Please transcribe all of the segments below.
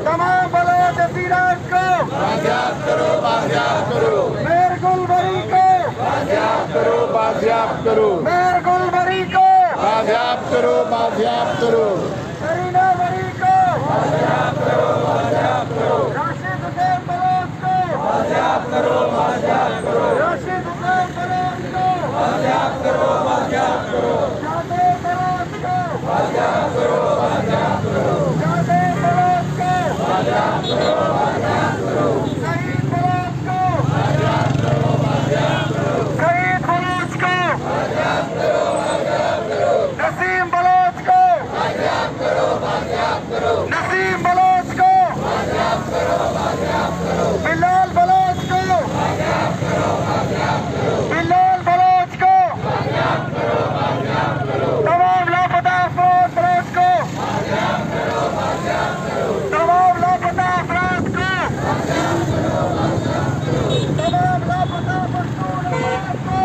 تمام بلوچ اسیران کو میر گلبری کو میر گلبری کو سرینا بری کو راشد حسین بلوچ کو راشد حسین بلوچ کو جادے بلوچ کو جادے بلوچ کو شہید بلوچ کو شہید بلوچ کو نسیم بلوچ کو نسیم بلوچ کو بلال بلوچ کو بلال بلوچ کو تمام لاپتہ افراد بلوچ کو تمام لاپتہ افراد کو تمام لاپتہ مشہور افراد کو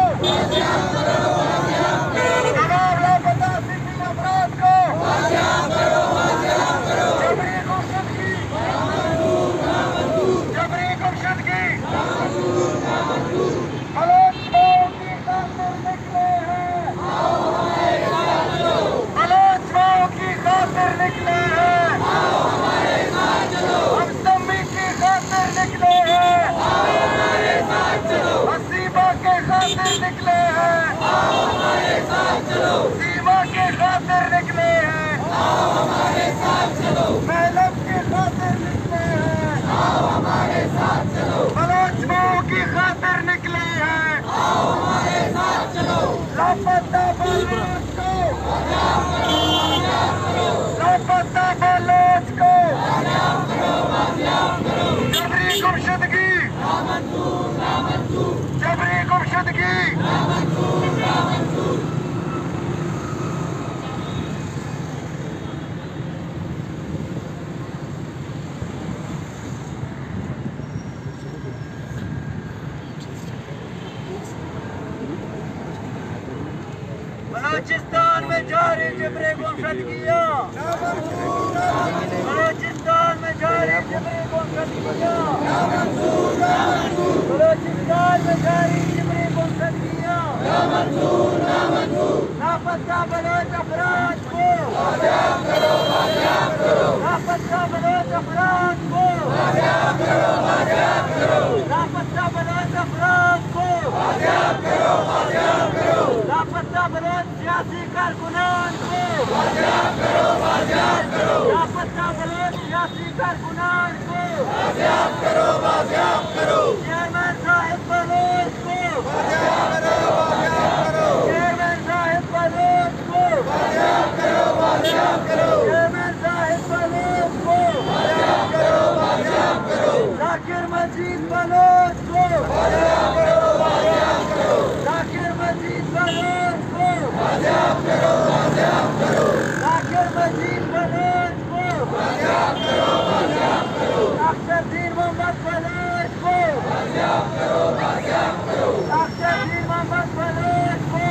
تمام لاپتہ سندھی افراد کو جبری گمشدگی جبری گمشدگی بلوچ ماؤں کی خاطر نکلے ہیں بلوچ ماؤں کی خاطر نکلے ہیں ہم سمی کی خاطر نکلے ہیں حسیبہ کے خاطر نکلے ہیں سیما کے خاطر نکلے ہیں محلب کے خاطر نکلے ہیں بلوچ ماؤں کی خاطر نکلے ہیں لاپتہ بلوچ کو لاپتہ بلوچ کو جبری گمشدگی جبری گمشدگی بلوچستان میں جاری جبری گمشدگیاں بلوچستان میں جاری جبری گمشدگیاں بلوچستان میں جاری جبری گمشدگیاں لاپتہ بلوچ افراد کو لاپتہ بلوچ افراد کو لاپتہ بلوچ افراد کو لاپتہ بلوچ سیاسی کارکنان کو لاپتہ بلوچ سیاسی کارکنان کو چیئرمین صاحب بلوچ کو چیئرمین صاحب بلوچ کو چیئرمین صاحب بلوچ کو ذاکر مجید بلوچ کو ذاکر مجید بلوچ کو ذاکر مجید بلوچ کو اختر دین محمد بلوچ کو اختر دین محمد بلوچ کو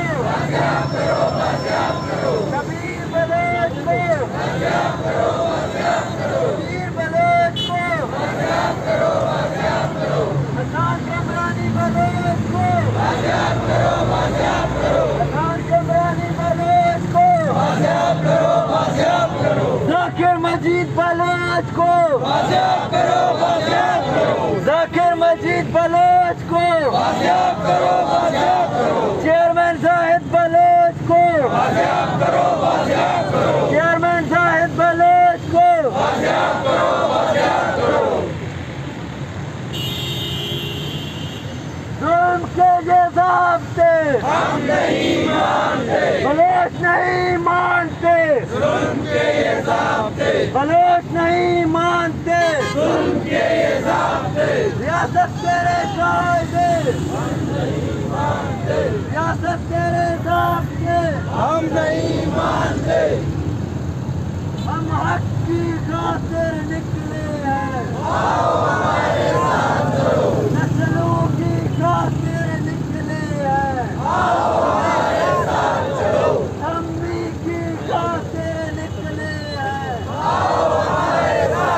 کبیر بلوچ کو کبیر بلوچ کو حسان کمرانی بلوچ کو حسان کمرانی بلوچ کو ذاکر مجید بلوچ کو ذاکر مجید بلوچ کو چیئرمین زاہد بلوچ کو چیئرمین زاہد بلوچ کو ظلم کے یہ ضابطے ہم نہیں مانتے بلوچ نہیں مانتے ظلم کے یہ ضابطے بلوچ نہیں مانتے ظلم کے یہ ضابطے ریاست تیرے قاعدے ہم نہیں مانتے ریاست تیرے ضابطے ہم نہیں مانتے ہم حق کی خاطر نکلے ہیں آؤ ہمارے ساتھ چلو نسلوں کی خاطر نکلے ہیں آؤ ہمارے ساتھ چلو امی کی خاطر نکلے ہیں آؤ ہمارے ساتھ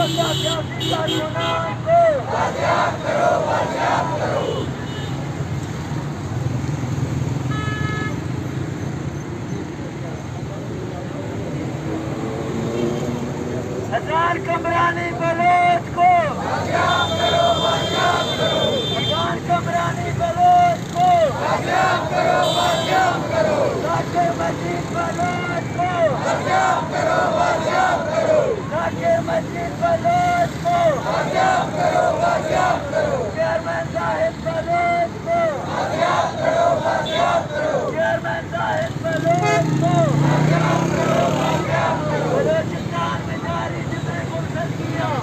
سیاسی کارکنان کو بازیاب کرو، بازیاب کرو۔ حسان کمرانی بلوچ کو بازیاب کرو، بازیاب کرو۔ حسان کمرانی بلوچ کو بازیاب کرو، بازیاب کرو۔ ذاکر مجید بلوچ کو بازیاب کرو، بازیاب کرو۔ ذاکر مجید بلوچ کو بازیاب کرو، بازیاب کرو۔ چیئرمین زاہد بلوچ کو بازیاب کرو، بازیاب کرو۔ چیئرمین زاہد بلوچ کو بازیاب کرو، بازیاب کرو۔ بلوچستان میں جاری جبری مرتدیاں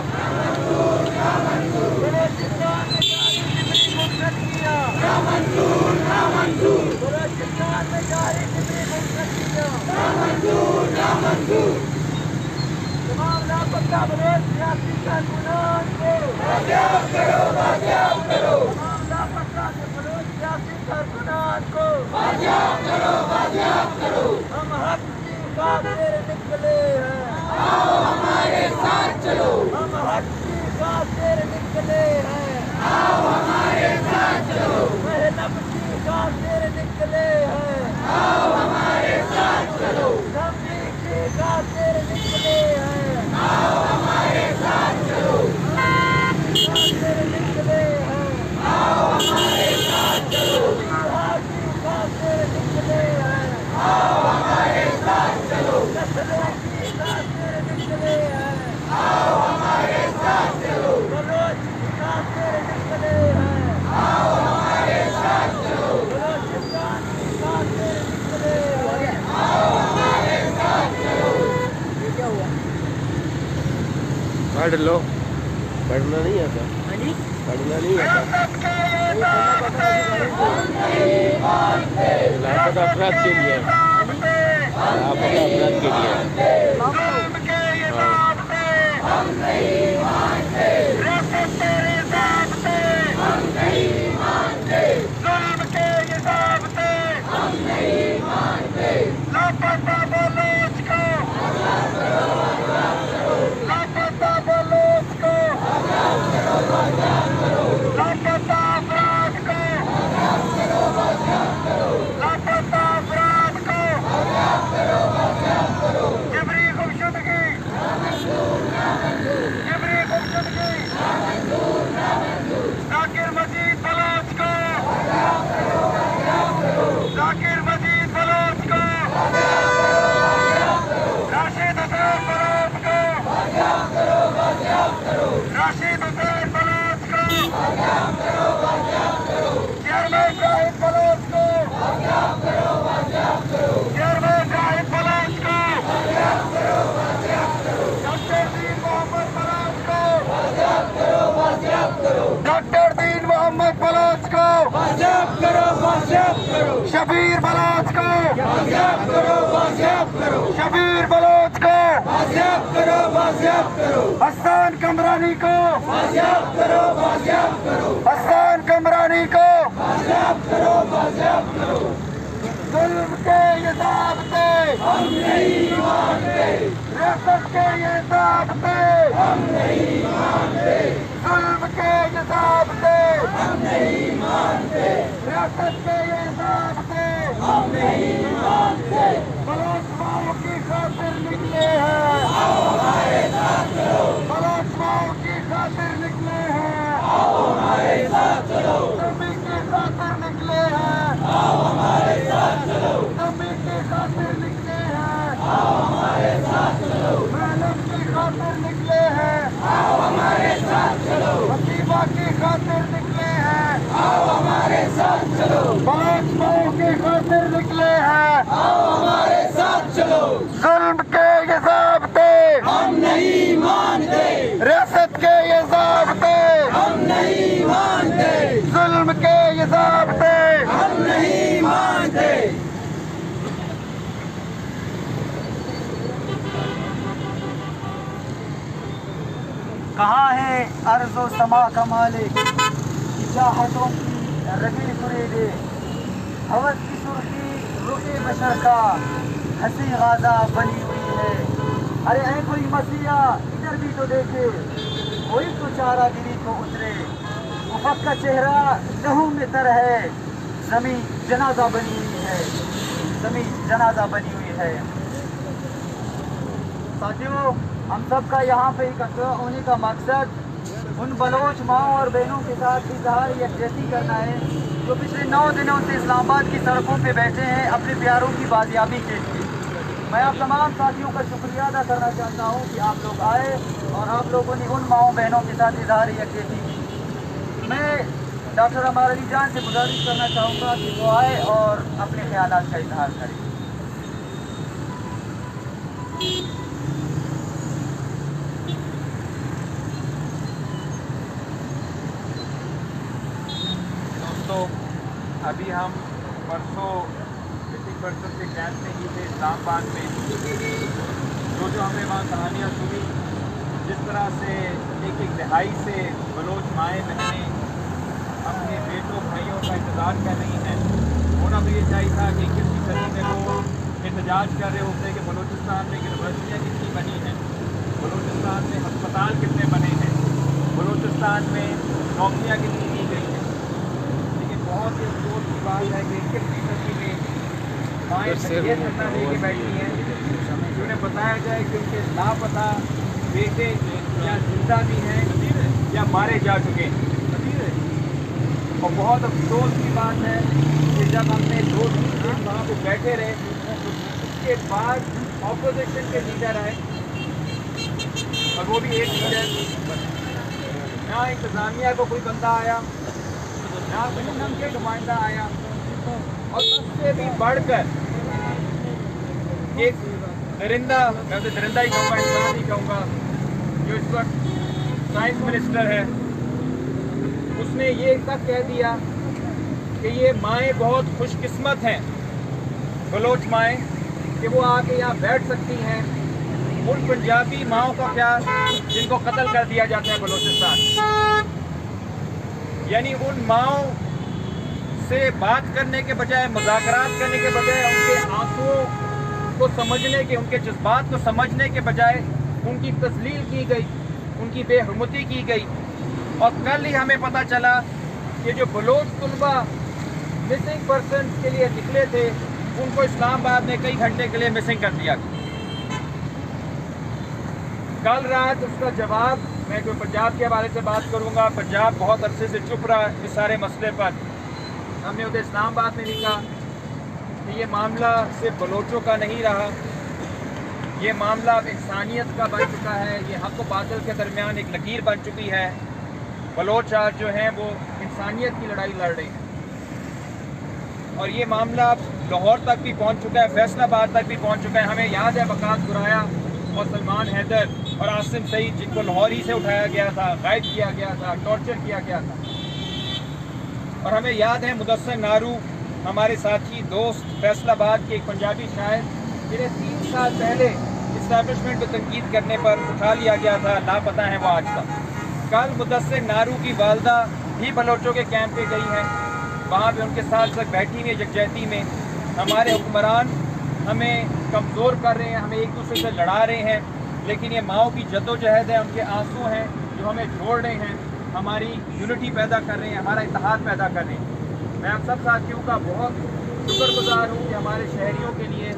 بلوچستان میں جاری جبری مرتدیاں نامنظور، نامنظور۔ بلوچستان میں جاری جبری مرتدیاں نامنظور، نامنظور۔ تمام لاپتہ بلوچ سیاسی کارکنان کو بازیاب کرو، بازیاب کرو۔ تمام لاپتہ بلوچ سیاسی کارکنان کو بازیاب کرو، بازیاب کرو۔ ہم حق کی خاطر نکلے ہیں، آؤ ہمارے ساتھ چلو۔ ہم حق کی خاطر نکلے ہیں، آؤ ہمارے ساتھ چلو۔ محنت کی خاطر نکلے ہیں، آؤ ہمارے ساتھ چلو۔ زمین کی خاطر نکلے ہیں، آؤ ہمارے ساتھ چلو۔ خاطر نکلے ہیں، آؤ ہمارے ساتھ چلو۔ بہار کی خاطر نکلے ہیں، آؤ ہمارے ساتھ چلو۔ نسلوں کی خاطر نکلے ہیں، آؤ ہمارے ساتھ چلو۔ بلوچ کی خاطر نکلے ہیں، آؤ ہمارے ساتھ چلو۔ بلوچستان کی خاطر نکلے ہیں، آؤ ہمارے ساتھ چلو۔ یہ کیا ہوا؟ پڑھ لو، پڑھنا نہیں آتا، پڑھنا نہیں آتا۔ لاپتہ افراد کے لیے، لاپتہ افراد کے لیے۔ ظلم کے یہ ضابطے ہم نہیں مانتے، ریاست تیرے ضابطے ہم نہیں مانتے، ظلم کے یہ ضابطے ہم نہیں مانتے۔ لاپتہ بلوچ کو لاپتہ بلوچ کو لاپتہ افراد کو لاپتہ افراد کو جبری گمشدگی جبری گمشدگی ذاکر مجید بلوچ کو ذاکر مجید بلوچ کو راشد حسین بلوچ کو راشد حسین بلوچ کو چیئرمین زاہد بلوچ کو چیئرمین زاہد بلوچ کو ڈاکٹر دین محمد بلوچ کو ڈاکٹر دین محمد بلوچ کو بازیاب کرو، بازیاب کرو۔ شبیر بلوچ کو بازیاب کرو، بازیاب کرو۔ شبیر بلوچ کو بازیاب کرو، بازیاب کرو۔ حسان کمرانی کو بازیاب کرو، بازیاب کرو۔ حسان کمرانی کو بازیاب کرو، بازیاب کرو۔ ظلم کے یہ ضابطے ہم نہیں مانتے، ریاست کے یہ ضابطے ہم نہیں مانتے، ظلم کے یہ ضابطے ہم نہیں مانتے، ریاست کے یہ ضابطے ہم نہیں مانتے۔ بلوچ ماؤں کی خاطر نکلے ہیں، آؤ ہمارے ساتھ چلو۔ بلوچ ماؤں کی خاطر نکلے ہیں، آؤ ہمارے ساتھ چلو۔ زمین کی خاطر نکلے ہیں، آؤ ہمارے ساتھ چلو۔ زمین کی خاطر نکلے ہیں، آؤ ہمارے ساتھ چلو۔ محنت کی خاطر نکلے ہیں، آؤ ہمارے ساتھ چلو۔ حسیبہ کی خاطر نکلے ہیں، آؤ ہمارے ساتھ چلو۔ بلوچ ماؤں کی خاطر نکلے ہیں، آؤ ہمارے ساتھ چلو۔ ظلم کے یہ ضابطے ہم نہیں مانتے، ریاست کے یہ ضابطے ہم نہیں مانتے، ظلم کے یہ ضابطے ہم نہیں مانتے۔ کہاں ہے ارض و سما کا مالک، چاہتوں کی رگی سنے دے، ہوس کی سرخی رخ بشر کا ہنسی غازہ بنی ہوئی ہے۔ ارے اے کوئی مسیحا ادھر इधर भी तो देखे, कोई तो चारागिरी को उतरे, उफक का चेहरा लहू में तर है, जमीन जनाजा बनी हुई है, जमीन जनाजा बनी हुई है। साथियों, हम सब का यहाँ पे इकट्ठा होने का मकसद उन बलोच माओं और बहनों के साथ इजहार यकजहती करना है जो पिछले 9 दिनों से इस्लामाबाद की सड़कों पे बैठे हैं अपने प्यारों की बाजियाबी के लिए। मैं आप तमाम साथियों का शुक्रिया अदा करना चाहता हूँ कि आप लोग आए और आप लोगों ने उन माओं बहनों के साथ इजहार यकजहती की। मैं डॉक्टर अमार अली जान से गुजारिश करना चाहूँगा कि वो आए और अपने ख्यालात का इजहार करें। दोस्तों, अभी हम परसों के कैंप में ही थे इस्लामाबाद में। जो हमने वहाँ कहानियाँ सुनी, जिस तरह से एक दहाई से बलोच माएँ बहनें अपने बेटों भाइयों का इंतज़ार कर रही हैं। होना तो ये चाहिए था कि 21वीं सदी में वो एहतजाज कर रहे होते कि बलूचिस्तान में यूनिवर्सिटियाँ कितनी बनी हैं, बलूचिस्तान में अस्पताल कितने बने हैं, बलूचिस्तान में नौकरियाँ कितनी दी गई हैं। लेकिन बहुत ही अफसोस की बात है कि 21वीं सदी में माएँ ये धरना लेके बैठी हैं कि उन्हें बताया जाए कि उनके लापता बेटे या जिंदा भी हैं या मारे जा चुके हैं। और बहुत अफसोस की बात है कि जब हमने 2-3 दिन वहाँ पे बैठे रहे, उसके बाद ऑपोजिशन के लीडर आए, और वो भी एक लीडर, ना इंतज़ामिया को कोई बंदा आया, ना संगठन के नुमाइंदा आया, और सबसे भी बढ़कर एक दरिंदा, मैं उसे दरिंदा ही कहूँगा, इंसान ही कहूँगा, जो इस वक्त साइंस मिनिस्टर है, उसने ये तक कह दिया कि ये माएँ बहुत खुशकिस्मत हैं, बलोच माएँ, कि वो आके यहाँ बैठ सकती हैं उन पंजाबी माओं का क्या जिनको कत्ल कर दिया जाता है बलूचिस्तान। यानी उन माओं से बात करने के बजाय, मुज़ाकरात करने के बजाय, उनके आंसुओं को समझने के, उनके जज्बात को समझने के बजाय उनकी तस्लील की गई, उनकी बेहुरमती की गई। और कल ही हमें पता चला कि जो बलोच तुलबा मिसिंग पर्सन के लिए निकले थे, उनको इस्लामाबाद में कई घंटे के लिए मिसिंग कर दिया। कल रात उसका जवाब, मैं जो पंजाब के हवाले से बात करूंगा, पंजाब बहुत अरसे से चुप रहा इस सारे मसले पर। हमने उधर इस्लामाबाद में लिखा कि ये मामला सिर्फ बलोचों का नहीं रहा, ये मामला अब इंसानियत का बन चुका है, ये हक़ व बातिल के दरमियान एक लकीर बन चुकी है। बलोच आज जो हैं वो इंसानियत की लड़ाई लड़ रहे हैं, और ये मामला अब लाहौर तक भी पहुंच चुका है, फैसलाबाद तक भी पहुंच चुका है। हमें याद है वकास गुराया और सलमान हैदर और आसिम सईद, जिनको लाहौर ही से उठाया गया था, गायब किया गया था, टॉर्चर किया गया था। और हमें याद है मुदस्सिर नारू, हमारे साथी दोस्त, फैसलाबाद के एक पंजाबी शायर, जिन्हें 3 साल पहले इस्टेब्लिशमेंट को तनकीद करने पर उठा लिया गया था, लापता है वो आज तक। कल मुदस्सिर नारू की वालदा भी बलोचों के कैंप पे गई हैं, वहाँ पे उनके साथ साथ बैठी हुई यकजहती में। हमारे हुक्मरान हमें कमज़ोर कर रहे हैं, हमें एक दूसरे से लड़ा रहे हैं, लेकिन ये माओं की जद्दोजहद है, उनके आंसू हैं जो हमें जोड़ रहे हैं, हमारी यूनिटी पैदा कर रहे हैं, हमारा इत्तेहाद पैदा कर रहे हैं। मैं आप सब साथियों का बहुत शुक्रगुजार हूँ कि हमारे शहरियों के लिए,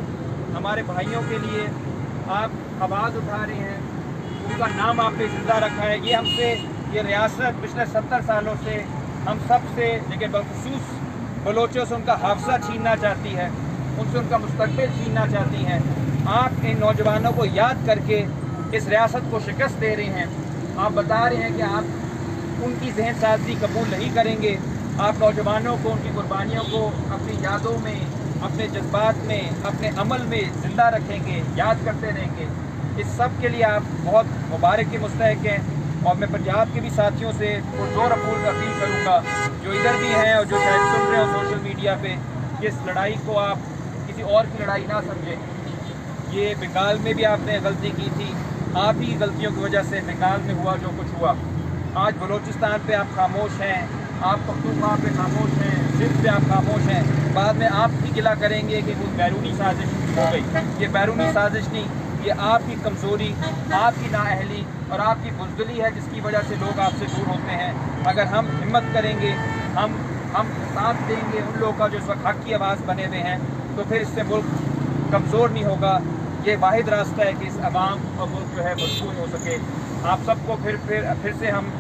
हमारे भाइयों के लिए आप आवाज़ उठा रहे हैं, उनका नाम आपने ज़िंदा रखा है। ये हमसे, ये रियासत पिछले 70 सालों से हम सब से, लेकिन बलखुसूस बलोचों से उनका हाफजा छीनना चाहती है, उनसे उनका मुस्तकबिल छीनना चाहती हैं। आप इन नौजवानों को याद करके इस रियासत को शिकस्त दे रहे हैं। आप बता रहे हैं कि आप उनकी जहन साजी कबूल नहीं करेंगे, आप नौजवानों को, उनकी कुर्बानियों को अपनी यादों में, अपने जज्बात में, अपने अमल में ज़िंदा रखेंगे, याद करते रहेंगे। इस सब के लिए आप बहुत मुबारक के मुस्तहिक हैं। और मैं पंजाब के भी साथियों से पुरजोर अपील करूँगा, जो इधर भी हैं और जो शायद सुन रहे हो सोशल मीडिया पे, कि इस लड़ाई को आप किसी और की लड़ाई ना समझें। ये बंगाल में भी आपने गलती की थी, आप ही गलतियों की वजह से बंगाल में हुआ जो कुछ हुआ। आज बलूचिस्तान पे आप खामोश हैं, आप पख्तूनख्वा पे खामोश हैं, सिंध पे आप खामोश हैं। बाद में आप भी गिला करेंगे कि कोई बैरूनी साजिश हो गई। ये बैरूनी साजिश नहीं, ये आपकी कमज़ोरी, आपकी नाअहली और आपकी बुज़दिली है जिसकी वजह से लोग आपसे दूर होते हैं। अगर हम हिम्मत करेंगे, हम साथ देंगे उन लोगों का जो इस वक्त हक़ की आवाज़ बने हुए हैं, तो फिर इससे मुल्क कमज़ोर नहीं होगा। ये वाहिद रास्ता है कि इस अवाम और मुल्क जो है मजबूत हो सके। आप सबको फिर से हम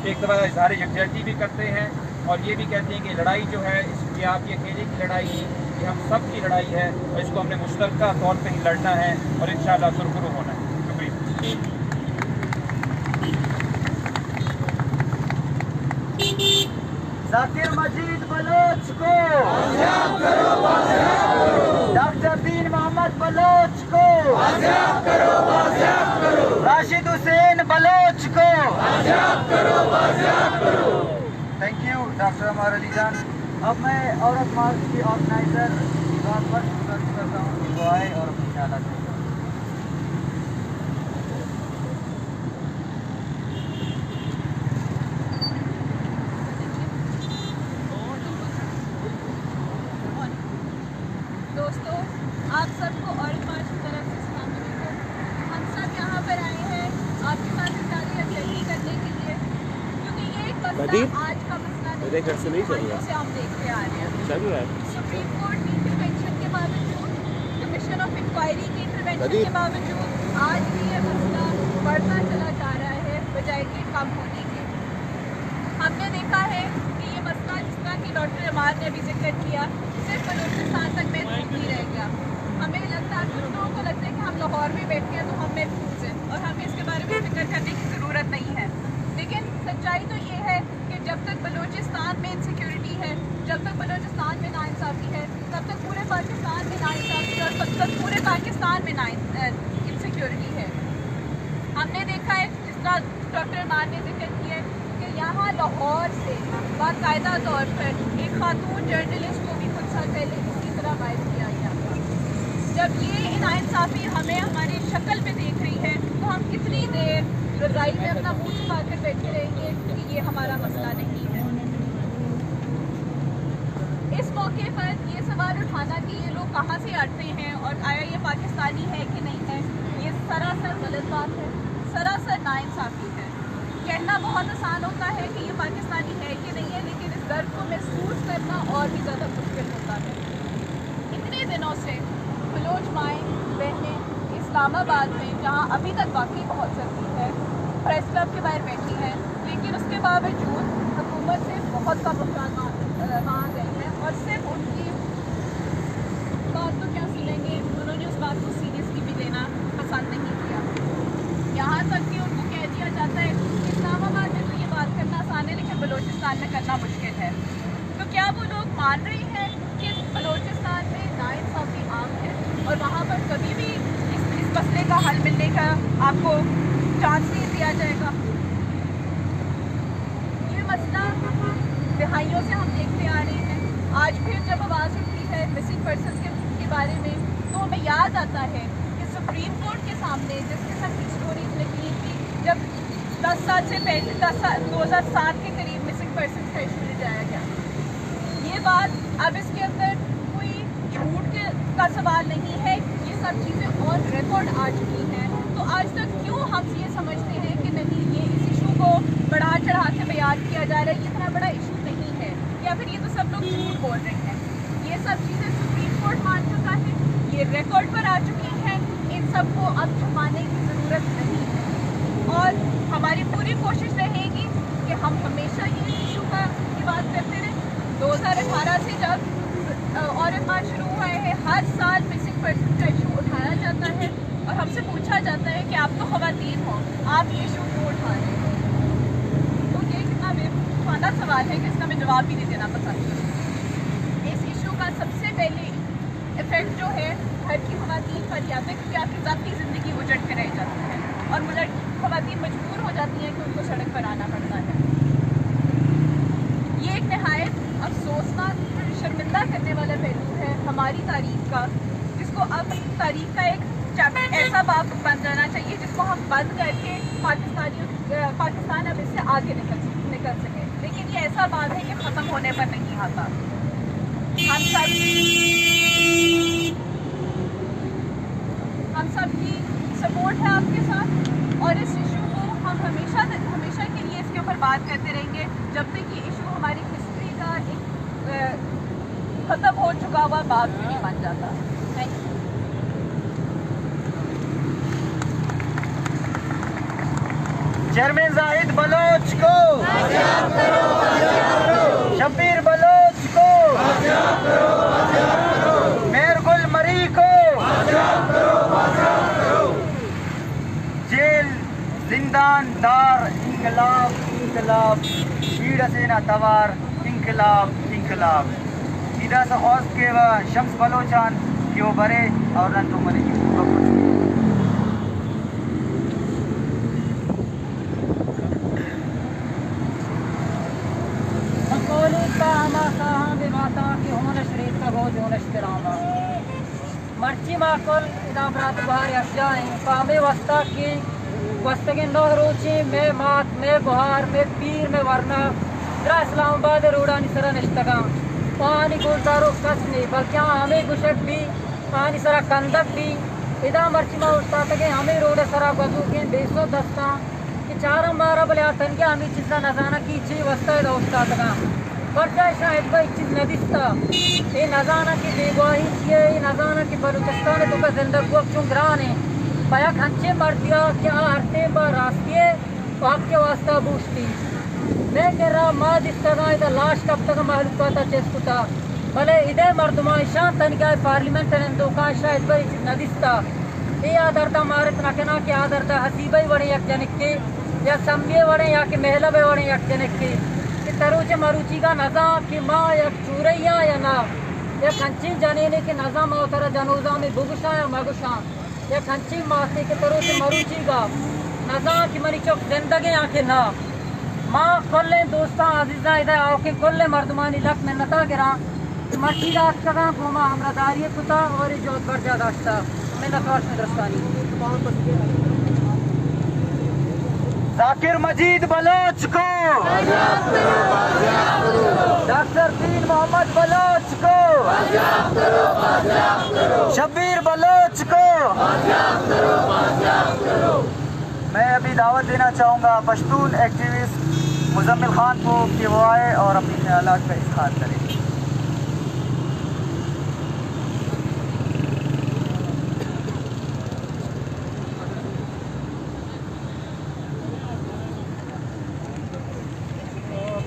एक दफ़ा इज़हार यकजहती भी करते हैं और ये भी कहते हैं कि लड़ाई जो है ये आपकी अकेले की लड़ाई नहीं, ये हम सब की लड़ाई है और इसको हमने मुश्तरका तौर पर ही लड़ना है और इंशाअल्लाह सुरखरू होना है। शुक्रिया। जाकिर मजीद बलोच को, डॉक्टर दीन मोहम्मद बलोच को, राशिद हुसैन बलोच को। थैंक यू डॉक्टर अमर अली जान। अब मैं औरत मार्च की ऑर्गेनाइजर बात पर शुरू करता हूँ कि वो आए और अपनी ख्याल दें। दोस्तों, आप सबको औरत मार्च की तरफ से सलाम अलैकुम। हम सब यहाँ पर आए हैं आपके साथ इज़हार यकजहती करने के लिए, क्योंकि ये एक मसला आज का मसला नहीं है, से हम देखते आ रहे हैं। सुप्रीम कोर्ट की इंटरवेंशन के बावजूद, कमीशन ऑफ इंक्वायरी की इंटरवेंशन के बावजूद आज भी ये मसला बढ़ता चला जा रहा है बजाय के कम होने के। हमने देखा है कि ये मसला, जिस तरह की डॉक्टर अमार ने अभी जिक्र किया, सिर्फ बलूचिस्तान तक महफूज नहीं रह गया। हमें लगता है, कुछ लोगों को लगता है कि हम लाहौर में बैठे हैं तो हम महफूज हैं और हमें इसके बारे में फिक्र करने की ज़रूरत नहीं है। लेकिन सच्चाई तो ये है कि जब तक बलूचिस्तान में इनसिक्योरिटी है, जब तक बलूचिस्तान में नाइंसाफ़ी है, तब तक पूरे पाकिस्तान में नाइंसाफ़ी और तब तक पूरे पाकिस्तान में इनसिक्योरिटी है। हमने देखा है, जिस तरह डॉक्टर अमार ने जिक्र किया है कि यहाँ लाहौर से बाकायदा तौर पर एक खातून जर्नलिस्ट को भी कुछ साल पहले इसी तरह गायब किया गया था। जब ये नाइंसाफ़ी हमें हमारी शक्ल पे देख रही है तो हम कितनी देर रज़ाई में अपना मुँह छुपा कर बैठे रहेंगे कि ये हमारा मसला नहीं है। इस मौके पर ये सवाल उठाना कि ये लोग कहाँ से आते हैं और आया ये पाकिस्तानी है कि नहीं है, ये सरासर गलत बात है, सरासर नाइंसाफ़ी है। कहना बहुत आसान होता है कि ये पाकिस्तानी है कि नहीं है, लेकिन इस दर्द को महसूस करना और भी ज़्यादा मुश्किल होता है। इतने दिनों से बलोच माएँ बहनें इस्लामाबाद में, जहाँ अभी तक वाकई बहुत सर्दी है, प्रेस क्लब के बाहर बैठी हैं, लेकिन उसके बावजूद हुकूमत से बहुत कम भुगतान मांग गई है और सिर्फ उनकी बात तो क्या सुनेंगे, उन्होंने उस बात को सीरियसली भी लेना पसंद नहीं किया। यहाँ तक कि उनको कह दिया जाता है इस्लामाबाद में तो ये बात करना आसान है लेकिन बलूचिस्तान में करना मुश्किल है। तो क्या वो लोग मान रहे हैं कि बलूचिस्तान में नाइंसाफ़ी आम है और वहाँ पर कभी भी इस मसले का हल मिलने का आपको चांस नहीं दिया जाएगा? ये मसला दहाइयों से हम देखते आ रहे हैं। आज फिर जब आवाज़ उठती है मिसिंग पर्सन्स के बारे में तो हमें याद आता है कि सुप्रीम कोर्ट के सामने जिस किस्म की स्टोरीज लिखी थी, जब 10 साल से पहले 2007 के करीब मिसिंग पर्सन का इशू लिजाया गया। ये बात अब इसके अंदर कोई झूठ का सवाल नहीं है, ये सब चीज़ें ऑन रिकॉर्ड आ चुकी हैं। तो आज तक क्यों हम ये समझते हैं कि नहीं, ये इस इशू को बढ़ा चढ़ा के बयान किया जा रहा है, ये इतना बड़ा इशू नहीं है, या फिर ये तो सब लोग झूठ बोल रहे हैं। ये सब चीज़ें सुप्रीम कोर्ट मान चुका है, ये रिकॉर्ड पर आ चुकी हैं, इन सब को अब छुपाने की ज़रूरत नहीं है। और हमारी पूरी कोशिश रहेगी कि हम हमेशा ये इशू की बात करते रहें। 2018 से जब औरत मार्च शुरू हुआ है, हर साल मिसिंग पर्सन का इशू उठाया जाता है और हमसे पूछा जाता है कि आप तो ख़वातीन हो, आप ये इशू क्यों उठा रहे हो? तो ये कितना बेफाना सवाल है कि इसका मैं जवाब भी नहीं देना पसंद करूँ। इस इशू का सबसे पहले इफ़ेक्ट जो है घर की ख़वातीन पर आता है, क्योंकि आपकी ज़ाती ज़िंदगी उजड़ के रह जाती है और ख़वातीन मजबूर हो जाती हैं कि उनको सड़क पर आना पड़ता है। ये एक नहायत अफसोसनाक, शर्मिंदा करने वाला पहलू है हमारी तारीख का, जिसको अब तारीख का एक चैप्टर ऐसा बाब बन जाना चाहिए जिसको हम बंद करके पाकिस्तान अब इससे आगे निकल सके। लेकिन ये ऐसा बात है कि ख़त्म होने पर नहीं आता। हम सब की बात करते रहेंगे जब तक ये इशू हमारी हिस्ट्री का एक खत्म हो चुका हुआ बात भी नहीं बन जाता। Thank you. Chairman Zahid Baloch को, शब्बीर बलोच को, मेयर गुल मरी को, जेल जिंदान दार इंकलाब इंकलाब शीड़ सेना तवार इंकलाब इंकलाब सीधा सा हौस के व शम्स बलोचान कि वो बरे और रंतु मरी مرچی ماکل ادامرات بہار اشجائیں پامے وسطہ کی وسطگی نوہ روچی میں مات میں بہار میں پیر میں ورنہ درہ اسلام آباد روڑانی سرہ نشتگاں پانی گلدارو کسنی بلکہ ہمیں گشک بھی پانی سرہ کندک بھی ادا مرچی ماہ استاد کے ہمیں روڑ سرہ گزو کے بیسو دستاں کہ چارم مارا بلے آتن کے ہمیں چیزا نزانہ کی چی وسطہ ادا استاد گاں برجائے شاہد بھائی چیز ندیستا یہ نزانہ کی بیگواہی چیئے یہ نزانہ کی بلوچستان تو کا زندگ وقت چونگرانے بیاک ہنچے مردیا کیا ہرتے با راستیے آپ کے واسطہ بوشتی میں کہہ رہا ماں دستگاں ادھا لاش کب تک محلوکاتا چیسکتا بلے ادھے مردمان شان تنگاہ پارلیمنٹ اندوکاں شاہد بھائی چیز ندیستا یہ آدھردہ مارت نکنا کہ آدھردہ حسیبہ وڑے یک جنک کے یا سمیے وڑے یا کہ محلبے وڑے یک جنک کے تروچ مروچی کا نظام کہ ماں یا چوریا یا نا یا کھنچی جانینے کے نظام اوتر جنوزہ میں بگشاں یا مگشاں یا کھنچی ماستے کے تروچ مروچی کا نظام کی منی چوک زندگی آنکھیں نا ماں کلیں دوستان عزیزاں ادھے آوکے کلیں مردمانی لک میں نتا گران مرچی داشت کگاں پوما ہمرداری کتا اور جوت برجا داشتا میں نتواش میں درستانی ذاکر مجید بلوچ کو ڈاکٹر دین محمد بلوچ کو شبیر بلوچ کو میں ابھی دعوت دینا چاہوں گا پشتون ایکٹیوسٹ مزمل خان کو کہ وہ آئے اور اپنی خیالات کا اظہار کرے.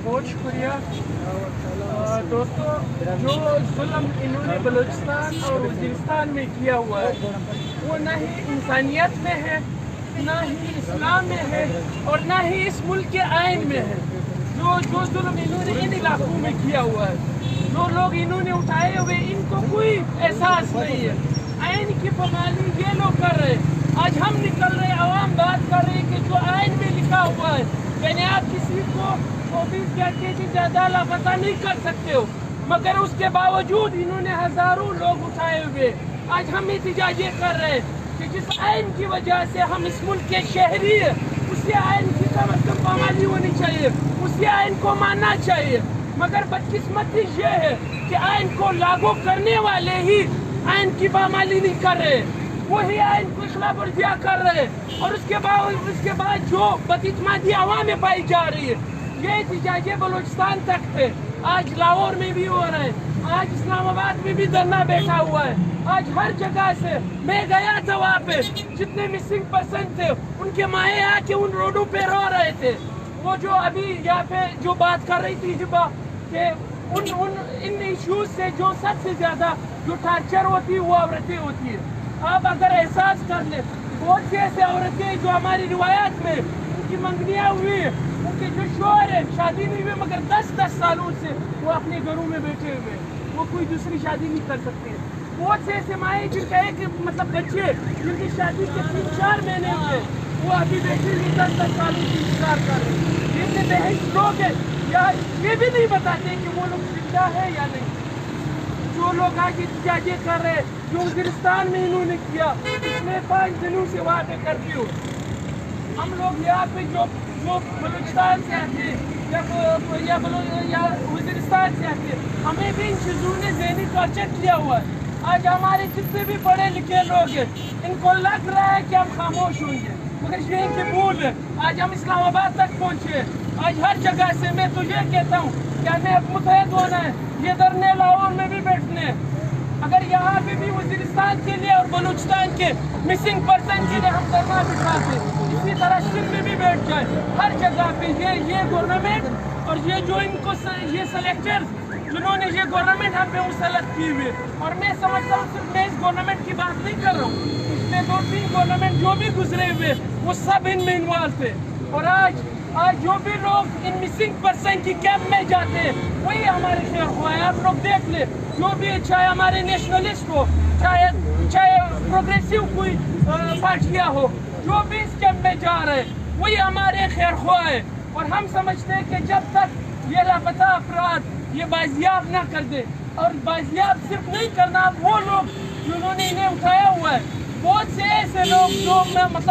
بہت شکریہ دوستوں. جو ظلم انہوں نے بلوچستان اور وزیرستان میں کیا ہوا ہے وہ نہ ہی انسانیت میں ہے، نہ ہی اسلام میں ہے اور نہ ہی اس ملک کے آئین میں ہے. جو ظلم انہوں نے ان علاقوں میں کیا ہوا ہے، جو لوگ انہوں نے اٹھائے ہوئے ان کو کوئی احساس نہیں ہے. آئین کی پامالی یہ لوگ کر رہے. آج ہم نکل رہے، عوام بات کر رہے کہ جو آئین میں لکھا ہوا ہے یعنی آپ کسی کو 24 گھنٹے کی زیادہ لاپتہ نہیں کر سکتے ہو، مگر اس کے باوجود انہوں نے ہزاروں لوگ اٹھائے ہوئے. آج ہم احتجاج یہ کر رہے ہیں کہ جس آئین کی وجہ سے ہم اس ملک کے شہری ہیں اسی آئین کی کم از کم پامالی ہونی چاہیے، اسی آئین کو ماننا چاہیے. مگر بدقسمتی یہ ہے کہ آئین کو لاگو کرنے والے ہی آئین کی پامالی نہیں کر رہے، وہی آئین کو خلاف ورزیاں کر رہے اور اس کے بعد جو بداعتمادی عوام میں پائی جا رہی ہے. یہ احتجاج بلوچستان تک تھے، آج لاہور میں بھی ہو رہے ہیں، آج اسلام آباد میں بھی دھرنا بیٹھا ہوا ہے. آج ہر جگہ سے میں گیا تھا، وہاں پہ جتنے مسنگ پرسن تھے ان کے مائیں آ کے ان روڈوں پہ رو رہے تھے. وہ جو ابھی یہاں پہ جو بات کر رہی تھی ہبا کہ ان ایشوز سے جو سب سے زیادہ جو ٹارچر ہوتی ہے وہ عورتیں ہوتی ہے. آپ اگر احساس کر لیں بہت سے ایسے عورتیں جو ہماری روایات میں ان کی منگنیاں ہوئی ہیں، ان کے جو شوہر ہیں شادی نہیں ہوئے مگر 10 سالوں سے وہ اپنے گھروں میں بیٹھے ہوئے ہیں، وہ کوئی دوسری شادی نہیں کر سکتے. بہت سے ایسے مائیں جن کا ایک مطلب بچے جن کی شادی کے 3-4 مہینے ہوئے وہ ابھی بیٹھے ہوئے 10 سالوں کی انتظار کر رہے ہیں. جیسے بہت لوگ ہیں یا یہ بھی نہیں بتاتے کہ وہ لوگ زندہ ہے یا نہیں. جو لوگ آج احتجاج کر رہے ہیں جو وزیرستان میں انہوں نے کیا پچھلے 5 دنوں سے وہاں پہ کرتی ہو. ہم لوگ یہاں پہ جو بلوچستان سے آتے ہیں یا وزیرستان سے آتے ہیں ہمیں بھی ان چیزوں نے ذہنی ٹارچر کیا ہوا ہے. آج ہمارے جتنے بھی پڑھے لکھے لوگ ہیں ان کو لگ رہا ہے کہ ہم خاموش ہوں گے مگر یہ کہ بھول ہے. آج ہم اسلام آباد تک پہنچے आज हर जगह से मैं तुझे कहता हूँ कि हमें मुतहद होना है, ये धरने लाहौर में भी बैठने हैं। अगर यहाँ पे भी वज़ीरिस्तान के लिए और बलूचिस्तान के मिसिंग पर्सन के लिए हम धरना बिठाते, इसी तरह सिंध में भी बैठ जाए, हर जगह पे ये गवर्नमेंट और ये जो इनको ये सेलेक्टर्स जिन्होंने ये गवर्नमेंट हम पे मुसलत की हुई, और मैं समझता हूँ सिर्फ मैं इस गवर्नमेंट की बात नहीं कर रहा हूँ, पिछले 2-3 गवर्नमेंट जो भी गुजरे हुए वो सब इनमें इन्वॉल्व थे। और आज जो भी लोग इन मिसिंग पर्सन की कैंप में जाते हैं वही हमारे शेर हुआ है। आप लोग देख ले, जो भी चाहे हमारे नेशनलिस्ट हो, चाहे प्रोग्रेसिव कोई पार्टियाँ हो, जो भी इस कैंप में जा रहे हैं वही हमारे खैर हुआ है। और हम समझते हैं कि जब तक ये लापता अफराद ये बाजियाब ना कर दे, और बाजियाब सिर्फ नहीं करना, वो लोग जिन्होंने इन्हें उठाया हुआ है, बहुत से ऐसे लोग जो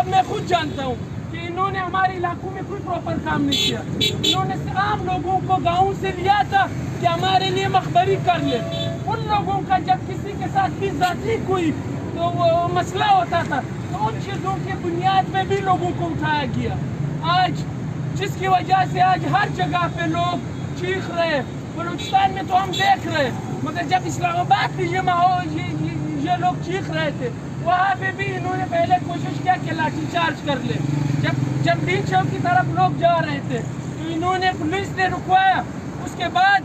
मैं खुद जानता हूँ कि इन्होंने हमारे इलाकों में कोई प्रॉपर काम नहीं किया। इन्होंने आम लोगों को गाँव से लिया था कि हमारे लिए मखबरी कर ले। उन लोगों का जब किसी के साथ भी ज़ाती कोई तो वो मसला होता था तो उन चीज़ों की बुनियाद पे भी लोगों को उठाया गया। आज जिसकी वजह से आज हर जगह पे लोग चीख रहे, बलूचिस्तान में तो हम देख रहे, मगर जब इस्लामाबाद भी ये लोग चीख रहे थे, वहाँ पे भी इन्होंने पहले कोशिश किया कि लाठी चार्ज कर ले। जब डी चौक की तरफ लोग जा रहे थे तो इन्होंने पुलिस ने रुकवाया। उसके बाद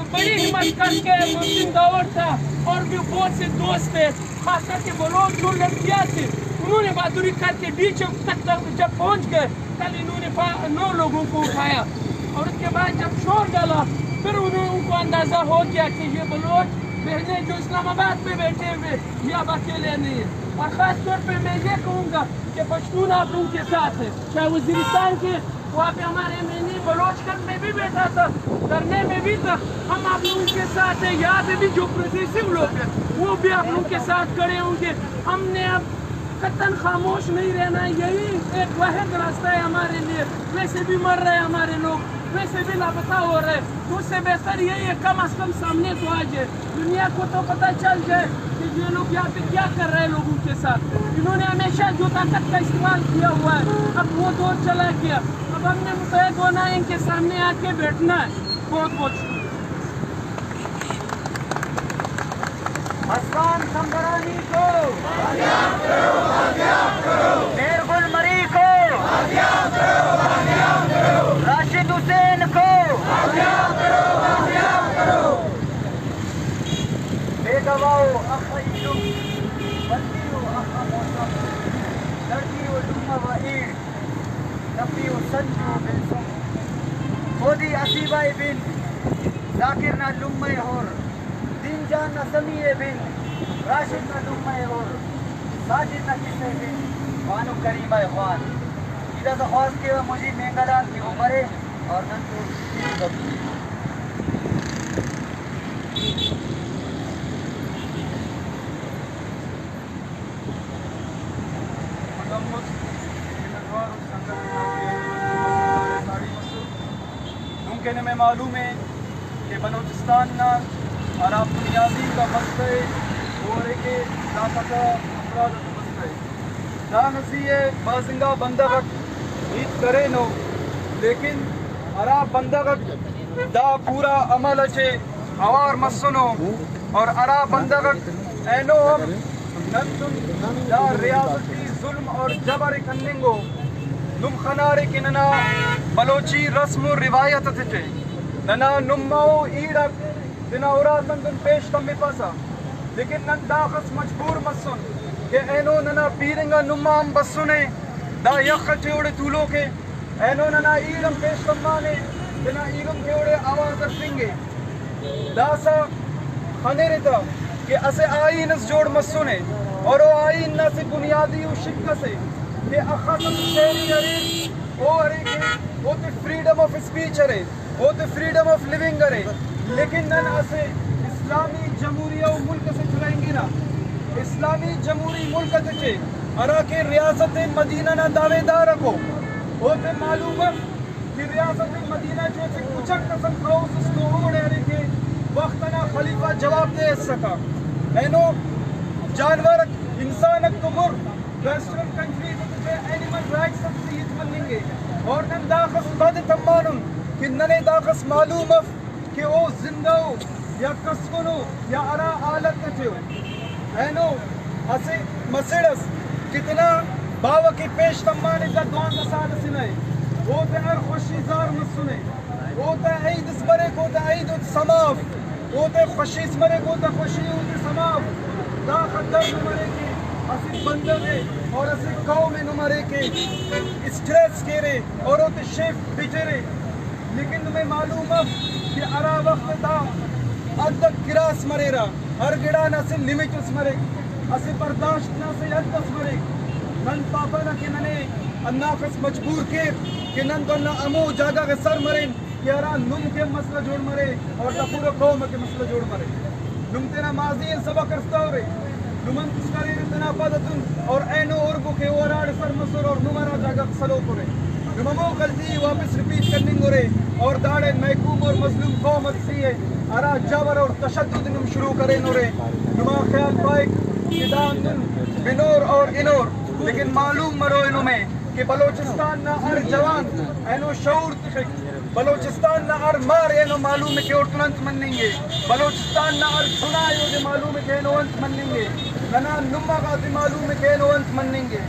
बड़ी हिम्मत करके मोहसिन दावर था और भी बहुत से दोस्त थे, खास करके बलोच जो लड़कियाँ थे, उन्होंने बहादुरी करके डी चौक तक जब पहुँच गए कल इन्होंने 9 लोगों को उठाया। और उसके बाद जब शोर डाला फिर उनको अंदाज़ा हो गया कि ये बलोच बहनें जो इस्लामाबाद में बैठे हुए ये अब अकेले नहीं है। और ख़ास तौर पे मैं ये कहूँगा कि पश्तून आप लोगों के साथ है, चाहे वज़ीरिस्तान के वहाँ पे हमारे मैंने बलोचगंज में भी बैठा था, धरने में भी था, हम आप लोगों के साथ है। यहाँ पे भी जो प्रोग्रेसिव लोग हैं वो भी आप लोगों के साथ खड़े होंगे। हमने अब कतन खामोश नहीं रहना, यही एक वाहिद रास्ता है हमारे लिए। वैसे भी मर रहे हमारे लोग, वैसे भी लापता हो रहे, तो उससे बेहतर यही है कम अज़ कम सामने तो आ जाए, दुनिया को तो पता चल जाए कि ये लोग यहाँ पे क्या कर रहे हैं लोगों के साथ। इन्होंने हमेशा जो ताकत का इस्तेमाल किया हुआ है, अब वो दौर चला गया। अब हमने मुतहद होना है, इनके सामने आके बैठना है। बहुत बहुत हसन समदरानी को, मेरगुल मरी को, राशिद हुसैन को, बेगवाओ अखईलू बंदियो अखा मौसम लड़की व दुमा व ईद नबी व संजू बिलसुम मोदी असीबा बिन जाकिर ना लुम्मे और दिन जान न समीए बिन राशिद न लुम्मे और साजिद न किसे बिन बानो करीमा ख्वान इधर से ख्वास के मुझे मेंगला की उम्र और नन तो मुमकिन में मालूम है कि बलूचिस्तान ना और आप बुनियादी का मसले और के लापता अफराद का मसले दानसीए बाजिंगा बंदगत ईद करे नो, लेकिन अराब बंदगत दा पूरा अमल अचे आवार मसनो और अराब बंदगत ऐनो हम नंदुन दा रियासती जुल्म और जबर कन्निंगो नुम खनारे के नना बलोची रस्म और रिवायत थे नना नुम्माओ ईड़क दिना उरा नंदन पेश तम्मे पासा, लेकिन नन दाखस मजबूर मसुन के ऐनो नना पीरेंगा नुम्माम बसुने दा यख चोड़े तूलो के ऐनो नना ईरम पेश तम्माने दिना ईरम के ओड़े आवाज रखेंगे दासा खने रहता कि असे आईन इस जोड़ मसुने और वो आईन ना से बुनियादी उ शिक्का से कि अखातम शहरी अरे वो अरे के वो तो फ्रीडम ऑफ स्पीच अरे वो तो फ्रीडम ऑफ लिविंग अरे, लेकिन नन असे इस्लामी जमहूरिया मुल्क से चुराएंगे ना, इस्लामी जमहूरी मुल्क से अरा के रियासत मदीना ना दावेदार को होते मालूम है कि रियासत मदीना जो से कुचक कसम खाओ उसको होने अरे के वक्त ना खलीफा जवाब दे सका ऐनो जानवर इंसान तुमुर ویسٹرن کنٹریز تجھے اینیمل رائٹس سے یتمننگے اور نن داخس بد تمانن کہ ننے داخس معلوم اف کہ او زندہ یا کسکنو یا ارا آلت نتیو اینو اسے مسیڑس کتنا باوہ کی پیش تمانے کا دوان کا ساتھ سنائے وہ تے ہر خوشی زار مسنے وہ تے عید اس مرے کو تے عید اس سماف وہ تے خوشی اس مرے کو تے خوشی اس سماف دا خدر نمرے کی اسی بندے اور اسی قوم نمرے کے اسٹریس کے رے اور وہ تے شیف بیٹے رے لیکن تمہیں معلوم ہے کہ ارا وقت دا ادک گراس مرے را ہر گڑا نہ سے لیمیٹس مرے اسی برداشت نہ سے ادس مرے نن پاپا نہ کہ ننے اناخس مجبور کے کہ نن تو نہ امو جاگا کے سر مرین کہ ارا نم کے مسئلہ جوڑ مرے اور تا پورا قوم کے مسئلہ جوڑ مرے نم تینا ماضی سبا کرستا ہو رہے نمن کس کرے اتنا پادتن اور اینو اور کو کے اوراڑ سر مسر اور نمارا جاگا سلو کرے نمو غلطی واپس ریپیٹ کرنے گورے اور داڑے محکوم اور مظلوم قوم اکسی ہے ارا جاور اور تشدد نم شروع کرے نورے نما خیال پائک ادان نن بنور اور انور لیکن معلوم مرو انو میں کہ بلوچستان نہ ہر جوان اینو شعور تخک بلوچستان نہ ہر مار اینو معلوم ہے کہ اور تنانت منیں گے بلوچستان نہ ہر سنائے ہو معلوم ہے کہ اینو انت منیں گے ننا نمہ غازی معلوم ہے کہ اینو انت منیں گے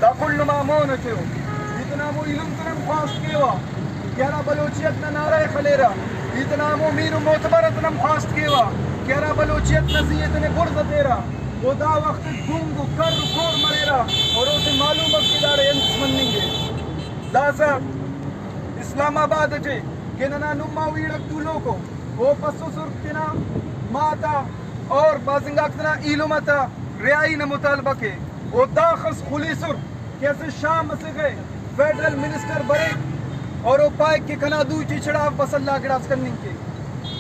دا کل نما مون اچھے ہو اتنا مو علم تنم خواست کیوا کیارا بلوچیت نہ نعرہ خلیرہ اتنا مو میر و معتبر تنم خواست کیوا کیارا بلوچیت نزیت نے برد تیرا وہ دا وقت گونگو کر کور مریرا اور اسے معلوم اقتدار انس منیں گے دا سا اسلام آباد اچھے کہ ننا نما ویڑک دولو کو وہ پسو سرکتنا ماتا اور بازنگاکتنا ایلومتا ریائی نے مطالبہ کے وہ داخص خلی سر کیسے شام سے گئے فیڈرل منسٹر برے اور وہ پائک کے کنادو چڑھاو بس اللہ گڑاس کرنے کے